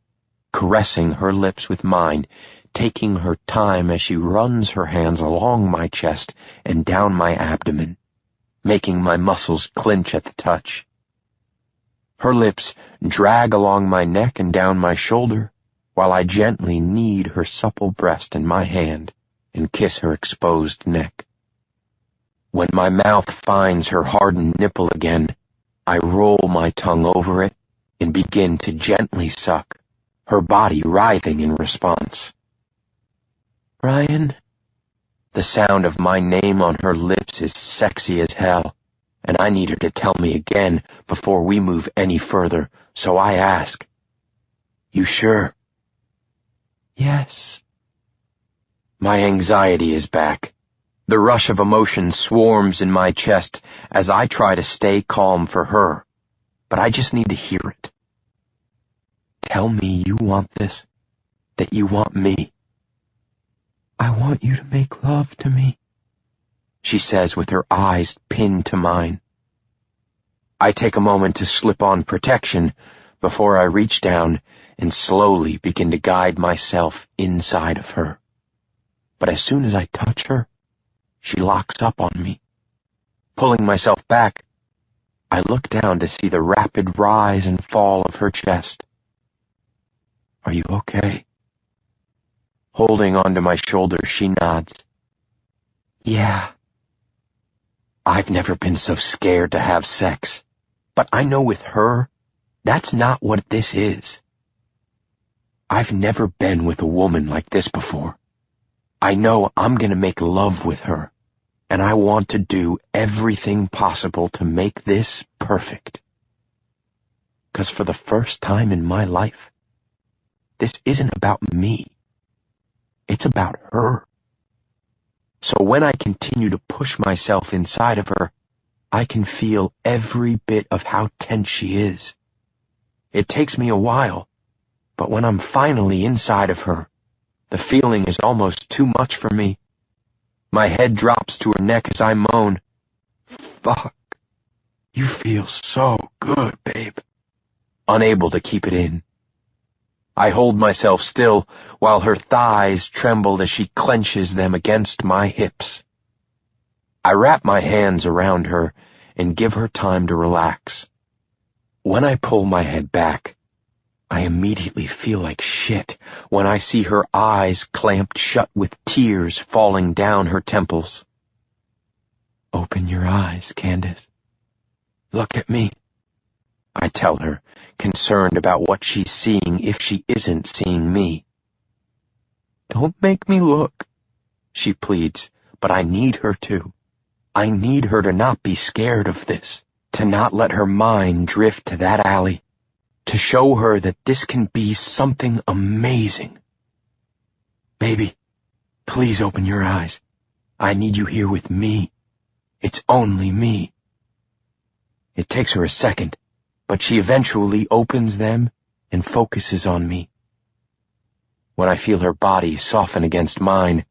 caressing her lips with mine, taking her time as she runs her hands along my chest and down my abdomen, making my muscles clench at the touch. Her lips drag along my neck and down my shoulder, while I gently knead her supple breast in my hand and kiss her exposed neck. When my mouth finds her hardened nipple again, I roll my tongue over it and begin to gently suck, her body writhing in response. Ryan? The sound of my name on her lips is sexy as hell, and I need her to tell me again before we move any further, so I ask, You sure? Yes. My anxiety is back. The rush of emotion swarms in my chest as I try to stay calm for her, but I just need to hear it. Tell me you want this, that you want me. I want you to make love to me, she says with her eyes pinned to mine. I take a moment to slip on protection before I reach down and slowly begin to guide myself inside of her. But as soon as I touch her, she locks up on me. Pulling myself back, I look down to see the rapid rise and fall of her chest. Are you okay? Holding onto my shoulder, she nods. Yeah. I've never been so scared to have sex, but I know with her, that's not what this is. I've never been with a woman like this before. I know I'm gonna make love with her, and I want to do everything possible to make this perfect. 'Cause for the first time in my life, this isn't about me. It's about her. So when I continue to push myself inside of her, I can feel every bit of how tense she is. It takes me a while, but when I'm finally inside of her, the feeling is almost too much for me. My head drops to her neck as I moan, Fuck, you feel so good, babe. Unable to keep it in. I hold myself still while her thighs tremble as she clenches them against my hips. I wrap my hands around her and give her time to relax. When I pull my head back, I immediately feel like shit when I see her eyes clamped shut with tears falling down her temples. Open your eyes, Candace. Look at me, I tell her, concerned about what she's seeing if she isn't seeing me. Don't make me look, she pleads, but I need her to. I need her to not be scared of this, to not let her mind drift to that alley, to show her that this can be something amazing. Baby, please open your eyes. I need you here with me. It's only me. It takes her a second, but she eventually opens them and focuses on me. When I feel her body soften against mine,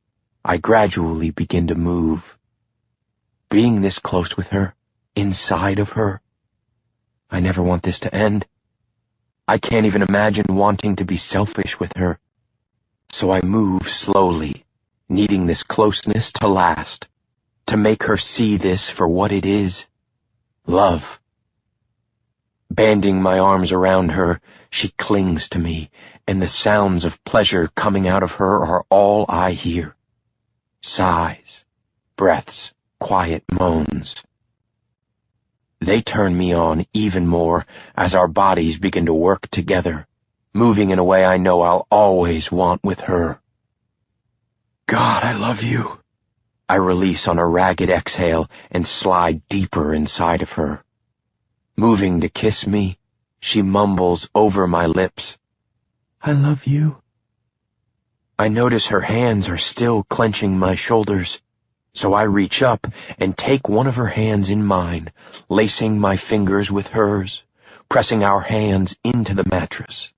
I gradually begin to move. Being this close with her, inside of her, I never want this to end. I can't even imagine wanting to be selfish with her. So I move slowly, needing this closeness to last, to make her see this for what it is, love. Banding my arms around her, she clings to me, and the sounds of pleasure coming out of her are all I hear. Sighs, breaths, quiet moans. They turn me on even more as our bodies begin to work together, moving in a way I know I'll always want with her. God, I love you. I release on a ragged exhale and slide deeper inside of her. Moving to kiss me, she mumbles over my lips, I love you. I notice her hands are still clenching my shoulders, so I reach up and take one of her hands in mine, lacing my fingers with hers, pressing our hands into the mattress.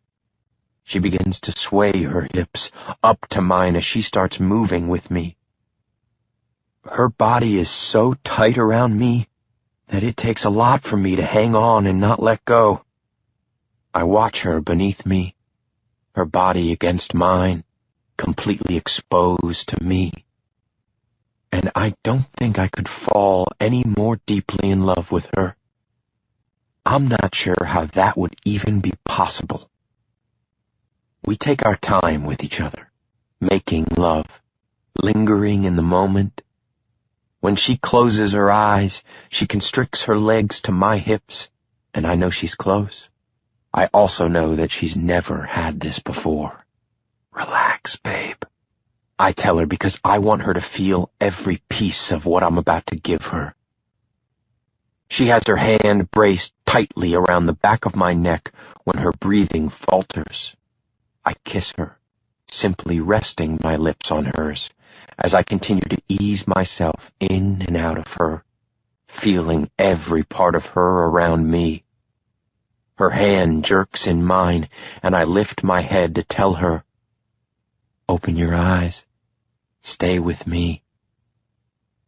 She begins to sway her hips up to mine as she starts moving with me. Her body is so tight around me that it takes a lot for me to hang on and not let go. I watch her beneath me, her body against mine, completely exposed to me. And I don't think I could fall any more deeply in love with her. I'm not sure how that would even be possible. We take our time with each other, making love, lingering in the moment. When she closes her eyes, she constricts her legs to my hips, and I know she's close. I also know that she's never had this before. Relax, babe. I tell her because I want her to feel every piece of what I'm about to give her. She has her hand braced tightly around the back of my neck when her breathing falters. I kiss her, simply resting my lips on hers, as I continue to ease myself in and out of her, feeling every part of her around me. Her hand jerks in mine, and I lift my head to tell her, "Open your eyes. Stay with me,"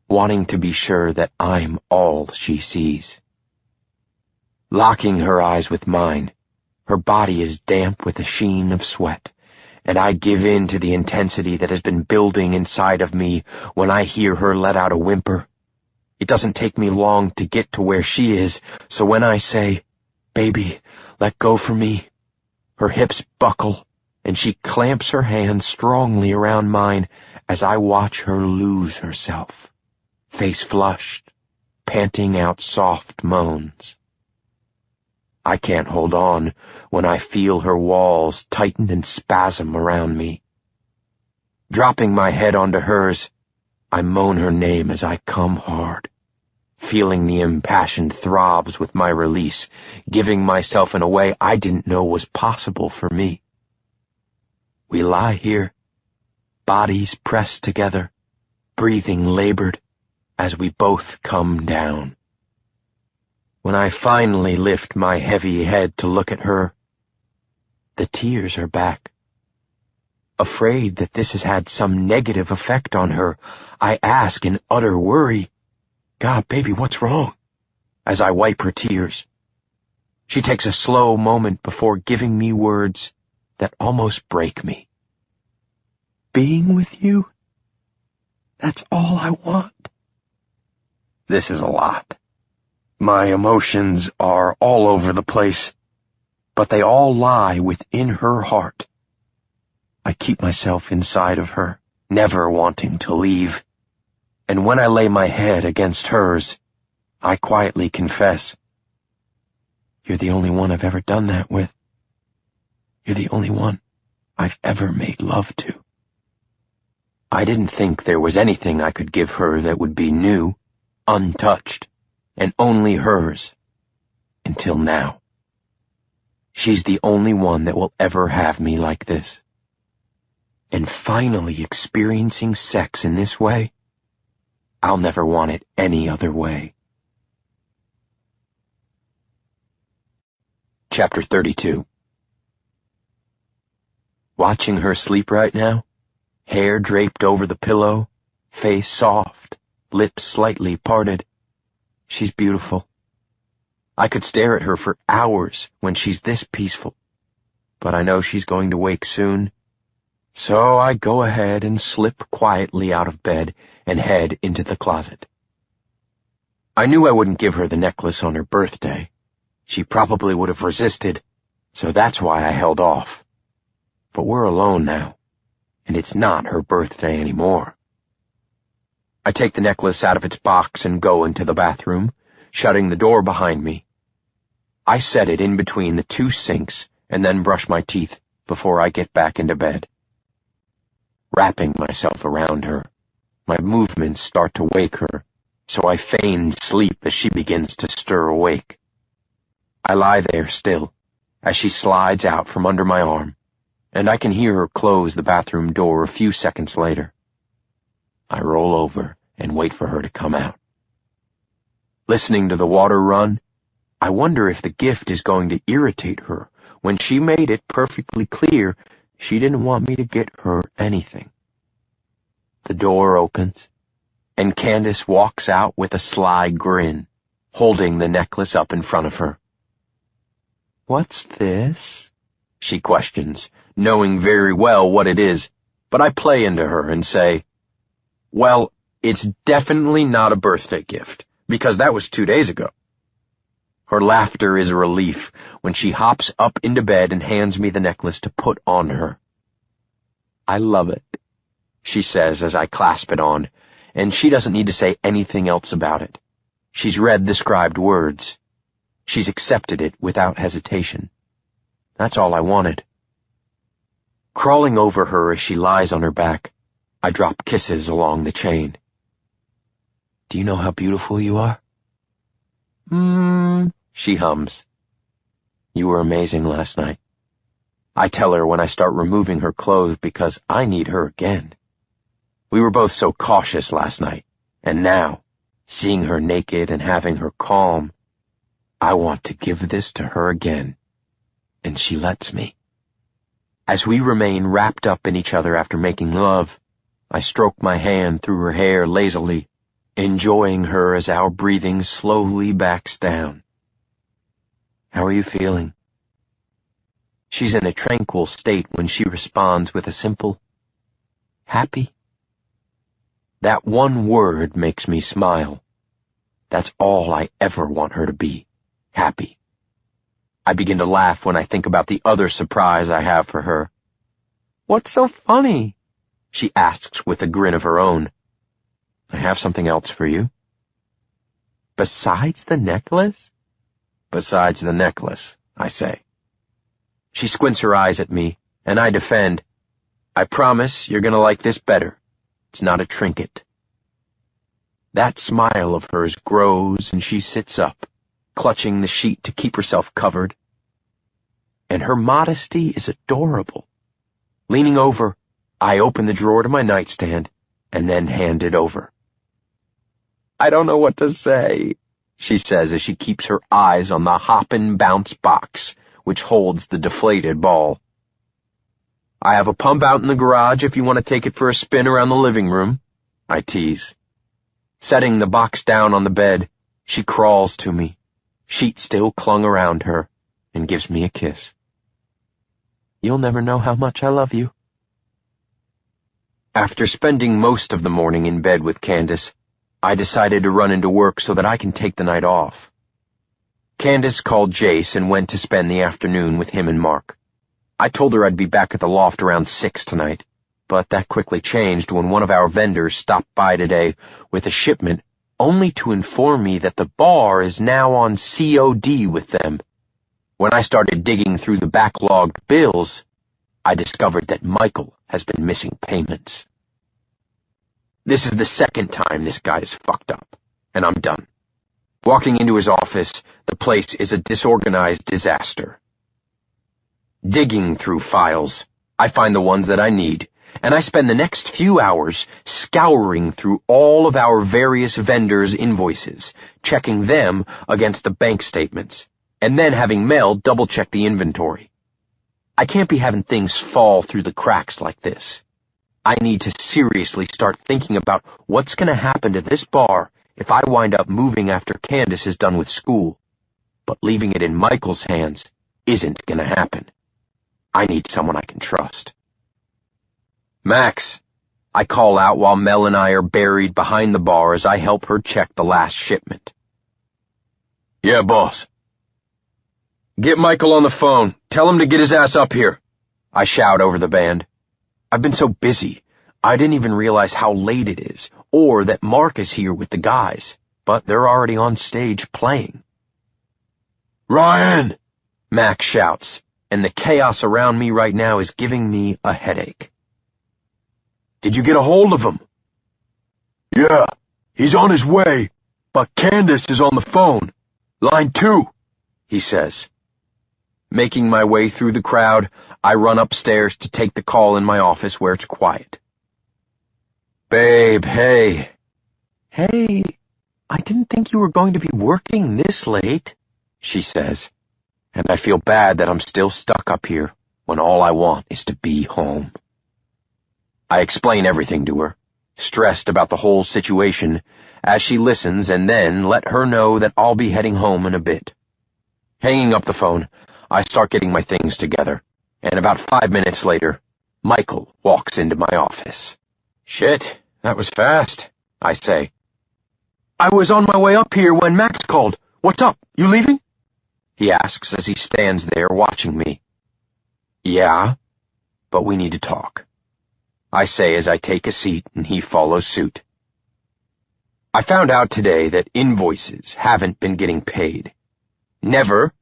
wanting to be sure that I'm all she sees. Locking her eyes with mine, her body is damp with a sheen of sweat, and I give in to the intensity that has been building inside of me when I hear her let out a whimper. It doesn't take me long to get to where she is, so when I say, "Baby, let go for me," her hips buckle, and she clamps her hand strongly around mine as I watch her lose herself, face flushed, panting out soft moans. I can't hold on when I feel her walls tighten and spasm around me. Dropping my head onto hers, I moan her name as I come hard, feeling the impassioned throbs with my release, giving myself in a way I didn't know was possible for me. We lie here, bodies pressed together, breathing labored, as we both come down. When I finally lift my heavy head to look at her, the tears are back. Afraid that this has had some negative effect on her, I ask in utter worry, "God, baby, what's wrong?" as I wipe her tears. She takes a slow moment before giving me words that almost break me. "Being with you? That's all I want." This is a lot. My emotions are all over the place, but they all lie within her heart. I keep myself inside of her, never wanting to leave, and when I lay my head against hers, I quietly confess, "You're the only one I've ever done that with. You're the only one I've ever made love to." I didn't think there was anything I could give her that would be new, untouched, and only hers, until now. She's the only one that will ever have me like this. And finally experiencing sex in this way, I'll never want it any other way. Chapter 32. Watching her sleep right now, hair draped over the pillow, face soft, lips slightly parted, she's beautiful. I could stare at her for hours when she's this peaceful, but I know she's going to wake soon, so I go ahead and slip quietly out of bed and head into the closet. I knew I wouldn't give her the necklace on her birthday. She probably would have resisted, so that's why I held off. But we're alone now, and it's not her birthday anymore. I take the necklace out of its box and go into the bathroom, shutting the door behind me. I set it in between the two sinks and then brush my teeth before I get back into bed. Wrapping myself around her, my movements start to wake her, so I feign sleep as she begins to stir awake. I lie there still, as she slides out from under my arm, and I can hear her close the bathroom door a few seconds later. I roll over and wait for her to come out. Listening to the water run, I wonder if the gift is going to irritate her when she made it perfectly clear she didn't want me to get her anything. The door opens, and Candace walks out with a sly grin, holding the necklace up in front of her. "What's this?" she questions, knowing very well what it is, but I play into her and say, "Well, it's definitely not a birthday gift, because that was 2 days ago." Her laughter is a relief when she hops up into bed and hands me the necklace to put on her. I love it. she says as I clasp it on, and she doesn't need to say anything else about it. She's read the scribed words. She's accepted it without hesitation. That's all I wanted. Crawling over her as she lies on her back, I drop kisses along the chain. Do you know how beautiful you are? She hums. You were amazing last night. I tell her when I start removing her clothes because I need her again. We were both so cautious last night, and now, seeing her naked and having her calm, I want to give this to her again, and she lets me. As we remain wrapped up in each other after making love, I stroke my hand through her hair lazily, enjoying her as our breathing slowly backs down. How are you feeling? She's in a tranquil state when she responds with a simple, happy. That one word makes me smile. That's all I ever want her to be, happy. I begin to laugh when I think about the other surprise I have for her. What's so funny? She asks with a grin of her own. I have something else for you. Besides the necklace? Besides the necklace, I say. She squints her eyes at me, and I defend. I promise you're gonna like this better. It's not a trinket. That smile of hers grows, and she sits up, clutching the sheet to keep herself covered. And her modesty is adorable. Leaning over, I open the drawer to my nightstand, and then hand it over. I don't know what to say, she says as she keeps her eyes on the hoppin' bounce box, which holds the deflated ball. I have a pump out in the garage if you want to take it for a spin around the living room, I tease. Setting the box down on the bed, she crawls to me, sheet still clung around her, and gives me a kiss. You'll never know how much I love you. After spending most of the morning in bed with Candace, I decided to run into work so that I can take the night off. Candace called Jace and went to spend the afternoon with him and Mark. I told her I'd be back at the loft around 6 tonight, but that quickly changed when one of our vendors stopped by today with a shipment only to inform me that the bar is now on COD with them. When I started digging through the backlogged bills, I discovered that Michael has been missing payments. This is the second time this guy is fucked up, and I'm done. Walking into his office, the place is a disorganized disaster. Digging through files, I find the ones that I need, and I spend the next few hours scouring through all of our various vendors' invoices, checking them against the bank statements, and then having Mel double-check the inventory. I can't be having things fall through the cracks like this. I need to seriously start thinking about what's going to happen to this bar if I wind up moving after Candace is done with school. But leaving it in Michael's hands isn't going to happen. I need someone I can trust. Max, I call out while Mel and I are buried behind the bar as I help her check the last shipment. Yeah, boss. Get Michael on the phone. Tell him to get his ass up here, I shout over the band. I've been so busy, I didn't even realize how late it is, or that Mark is here with the guys, but they're already on stage playing. Ryan! Max shouts, and the chaos around me right now is giving me a headache. Did you get a hold of him? Yeah, he's on his way, but Candace is on the phone. Line 2, he says. Making my way through the crowd, I run upstairs to take the call in my office where it's quiet. Babe, hey. Hey, I didn't think you were going to be working this late, she says, and I feel bad that I'm still stuck up here when all I want is to be home. I explain everything to her, stressed about the whole situation, as she listens, and then let her know that I'll be heading home in a bit. Hanging up the phone, I start getting my things together, and about 5 minutes later, Michael walks into my office. Shit, that was fast, I say. I was on my way up here when Max called. What's up? You leaving? He asks as he stands there watching me. Yeah, but we need to talk. I say as I take a seat and he follows suit. I found out today that invoices haven't been getting paid. Never,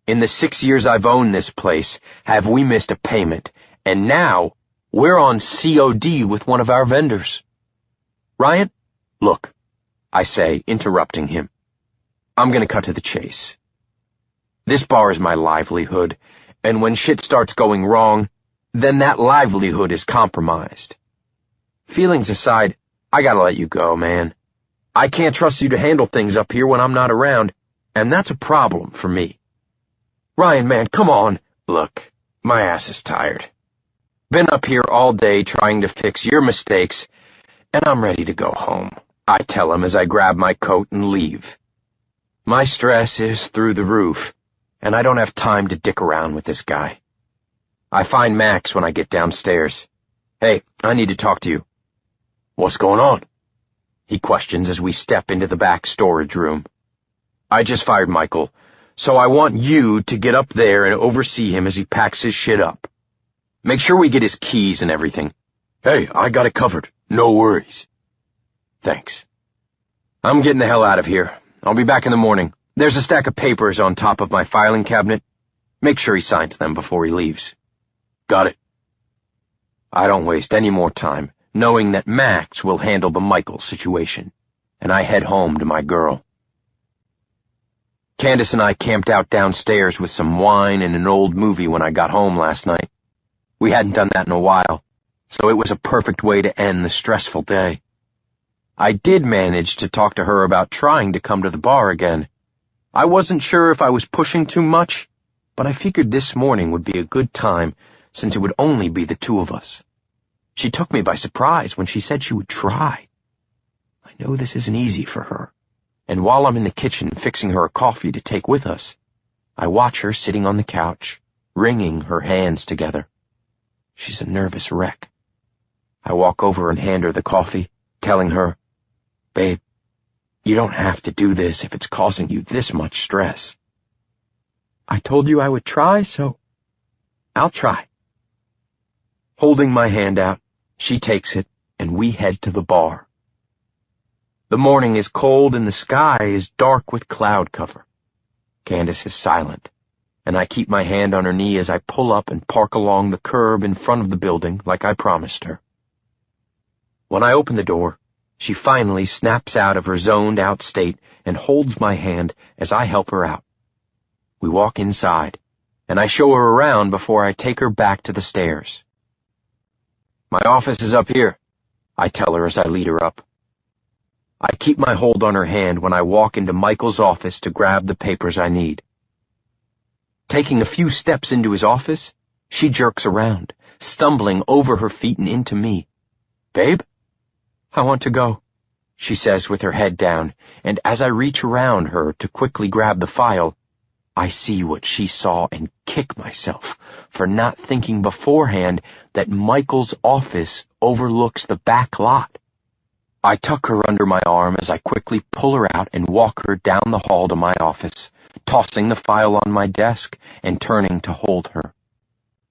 in the 6 years I've owned this place, have we missed a payment, and now we're on COD with one of our vendors. Ryan, look, I say, interrupting him. I'm gonna cut to the chase. This bar is my livelihood, and when shit starts going wrong, then that livelihood is compromised. Feelings aside, I gotta let you go, man. I can't trust you to handle things up here when I'm not around, and that's a problem for me. Ryan, man, come on. Look, my ass is tired. Been up here all day trying to fix your mistakes, and I'm ready to go home, I tell him as I grab my coat and leave. My stress is through the roof, and I don't have time to dick around with this guy. I find Max when I get downstairs. Hey, I need to talk to you. What's going on? He questions as we step into the back storage room. I just fired Michael, so I want you to get up there and oversee him as he packs his shit up. Make sure we get his keys and everything. Hey, I got it covered. No worries. Thanks. I'm getting the hell out of here. I'll be back in the morning. There's a stack of papers on top of my filing cabinet. Make sure he signs them before he leaves. Got it. I don't waste any more time, knowing that Max will handle the Michael situation, and I head home to my girl. Candace and I camped out downstairs with some wine and an old movie when I got home last night. We hadn't done that in a while, so it was a perfect way to end the stressful day. I did manage to talk to her about trying to come to the bar again. I wasn't sure if I was pushing too much, but I figured this morning would be a good time since it would only be the two of us. She took me by surprise when she said she would try. I know this isn't easy for her, and while I'm in the kitchen fixing her a coffee to take with us, I watch her sitting on the couch, wringing her hands together. She's a nervous wreck. I walk over and hand her the coffee, telling her, Babe, you don't have to do this if it's causing you this much stress. I told you I would try, so I'll try. Holding my hand out, she takes it, and we head to the bar. The morning is cold and the sky is dark with cloud cover. Candace is silent, and I keep my hand on her knee as I pull up and park along the curb in front of the building like I promised her. When I open the door, she finally snaps out of her zoned-out state and holds my hand as I help her out. We walk inside, and I show her around before I take her back to the stairs. My office is up here, I tell her as I lead her up. I keep my hold on her hand when I walk into Michael's office to grab the papers I need. Taking a few steps into his office, she jerks around, stumbling over her feet and into me. Babe? I want to go, she says with her head down, and as I reach around her to quickly grab the file, I see what she saw and kick myself for not thinking beforehand that Michael's office overlooks the back lot. I tuck her under my arm as I quickly pull her out and walk her down the hall to my office, tossing the file on my desk and turning to hold her.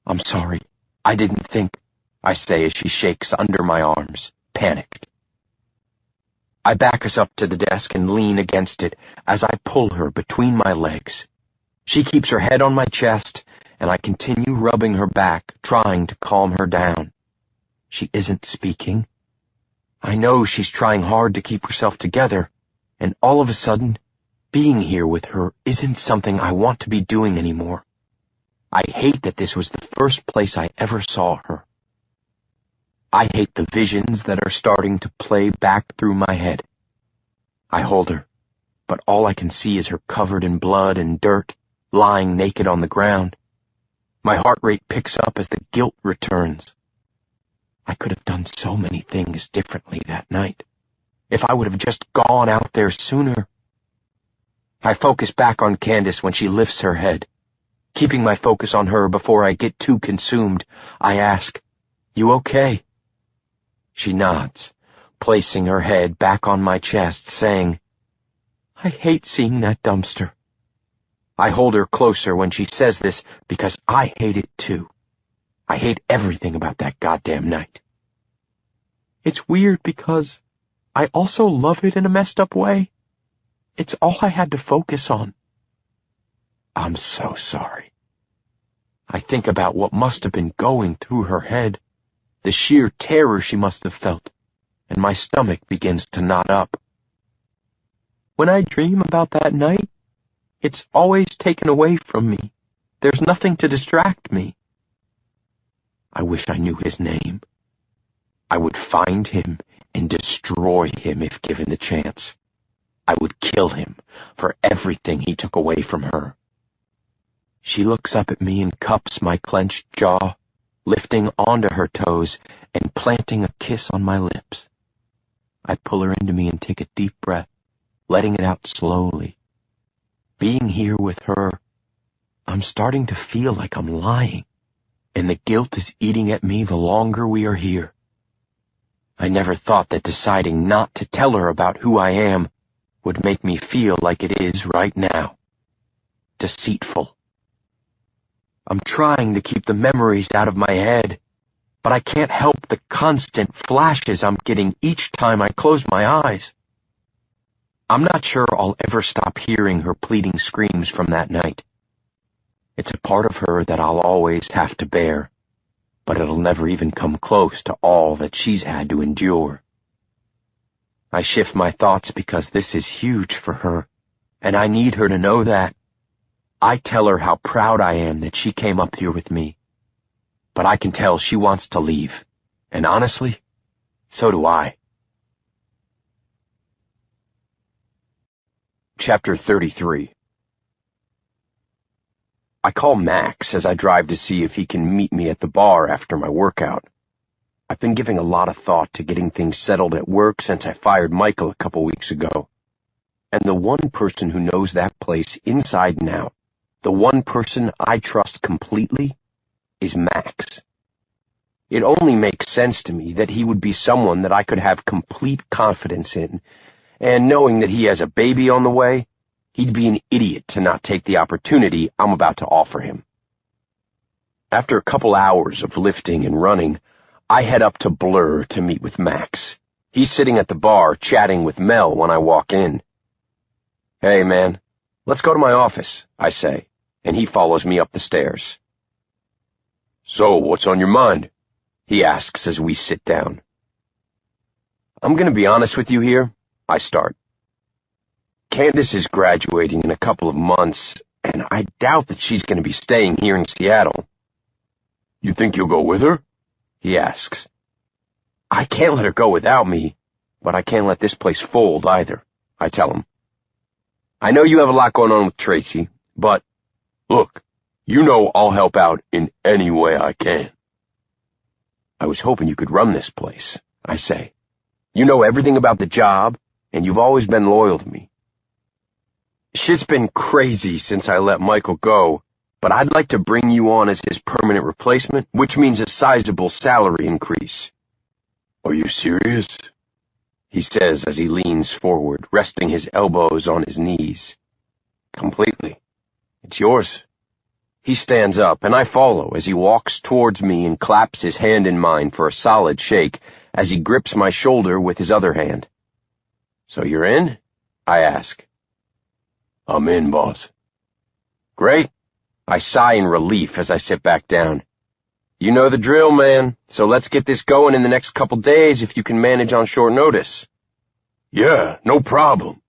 I'm sorry, I didn't think, I say as she shakes under my arms, panicked. I back us up to the desk and lean against it as I pull her between my legs. She keeps her head on my chest, and I continue rubbing her back, trying to calm her down. She isn't speaking. I know she's trying hard to keep herself together, and all of a sudden, being here with her isn't something I want to be doing anymore. I hate that this was the first place I ever saw her. I hate the visions that are starting to play back through my head. I hold her, but all I can see is her covered in blood and dirt, lying naked on the ground. My heart rate picks up as the guilt returns. I could have done so many things differently that night, if I would have just gone out there sooner. I focus back on Candace when she lifts her head. Keeping my focus on her before I get too consumed, I ask, "You okay?" She nods, placing her head back on my chest, saying, "I hate seeing that dumpster." I hold her closer when she says this because I hate it too. I hate everything about that goddamn night. It's weird because I also love it in a messed up way. It's all I had to focus on. I'm so sorry. I think about what must have been going through her head, the sheer terror she must have felt, and my stomach begins to knot up. When I dream about that night, it's always taken away from me. There's nothing to distract me. I wish I knew his name. I would find him and destroy him if given the chance. I would kill him for everything he took away from her. She looks up at me and cups my clenched jaw, lifting onto her toes and planting a kiss on my lips. I pull her into me and take a deep breath, letting it out slowly. Being here with her, I'm starting to feel like I'm lying, and the guilt is eating at me the longer we are here. I never thought that deciding not to tell her about who I am would make me feel like it is right now. Deceitful. I'm trying to keep the memories out of my head, but I can't help the constant flashes I'm getting each time I close my eyes. I'm not sure I'll ever stop hearing her pleading screams from that night. It's a part of her that I'll always have to bear, but it'll never even come close to all that she's had to endure. I shift my thoughts because this is huge for her, and I need her to know that. I tell her how proud I am that she came up here with me, but I can tell she wants to leave, and honestly, so do I. Chapter 33. I call Max as I drive to see if he can meet me at the bar after my workout. I've been giving a lot of thought to getting things settled at work since I fired Michael a couple weeks ago. And the one person who knows that place inside and out, the one person I trust completely, is Max. It only makes sense to me that he would be someone that I could have complete confidence in, and knowing that he has a baby on the way, he'd be an idiot to not take the opportunity I'm about to offer him. After a couple hours of lifting and running, I head up to Blair to meet with Max. He's sitting at the bar chatting with Mel when I walk in. "Hey, man, let's go to my office," I say, and he follows me up the stairs. "So, what's on your mind?" he asks as we sit down. "I'm gonna be honest with you here," I start. "Candace is graduating in a couple of months, and I doubt that she's gonna be staying here in Seattle." "You think you'll go with her?" he asks. "I can't let her go without me, but I can't let this place fold either," I tell him. "I know you have a lot going on with Tracy, but look, you know I'll help out in any way I can." "I was hoping you could run this place," I say. "You know everything about the job, and you've always been loyal to me." "Shit's been crazy since I let Michael go, but I'd like to bring you on as his permanent replacement, which means a sizable salary increase." "Are you serious?" he says as he leans forward, resting his elbows on his knees. "Completely. It's yours." He stands up, and I follow as he walks towards me and claps his hand in mine for a solid shake as he grips my shoulder with his other hand. "So you're in?" I ask. "I'm in, boss." "Great." I sigh in relief as I sit back down. "You know the drill, man, so let's get this going in the next couple days if you can manage on short notice." "Yeah, no problem.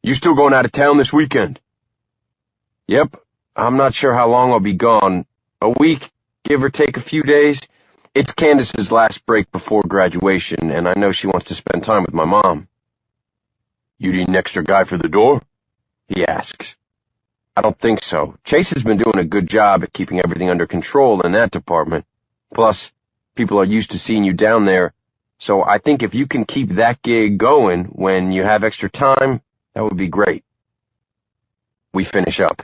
You still going out of town this weekend?" "Yep. I'm not sure how long I'll be gone. A week, give or take a few days. It's Candace's last break before graduation, and I know she wants to spend time with my mom." "You need an extra guy for the door?" he asks. "I don't think so. Chase has been doing a good job at keeping everything under control in that department. Plus, people are used to seeing you down there, so I think if you can keep that gig going when you have extra time, that would be great." We finish up,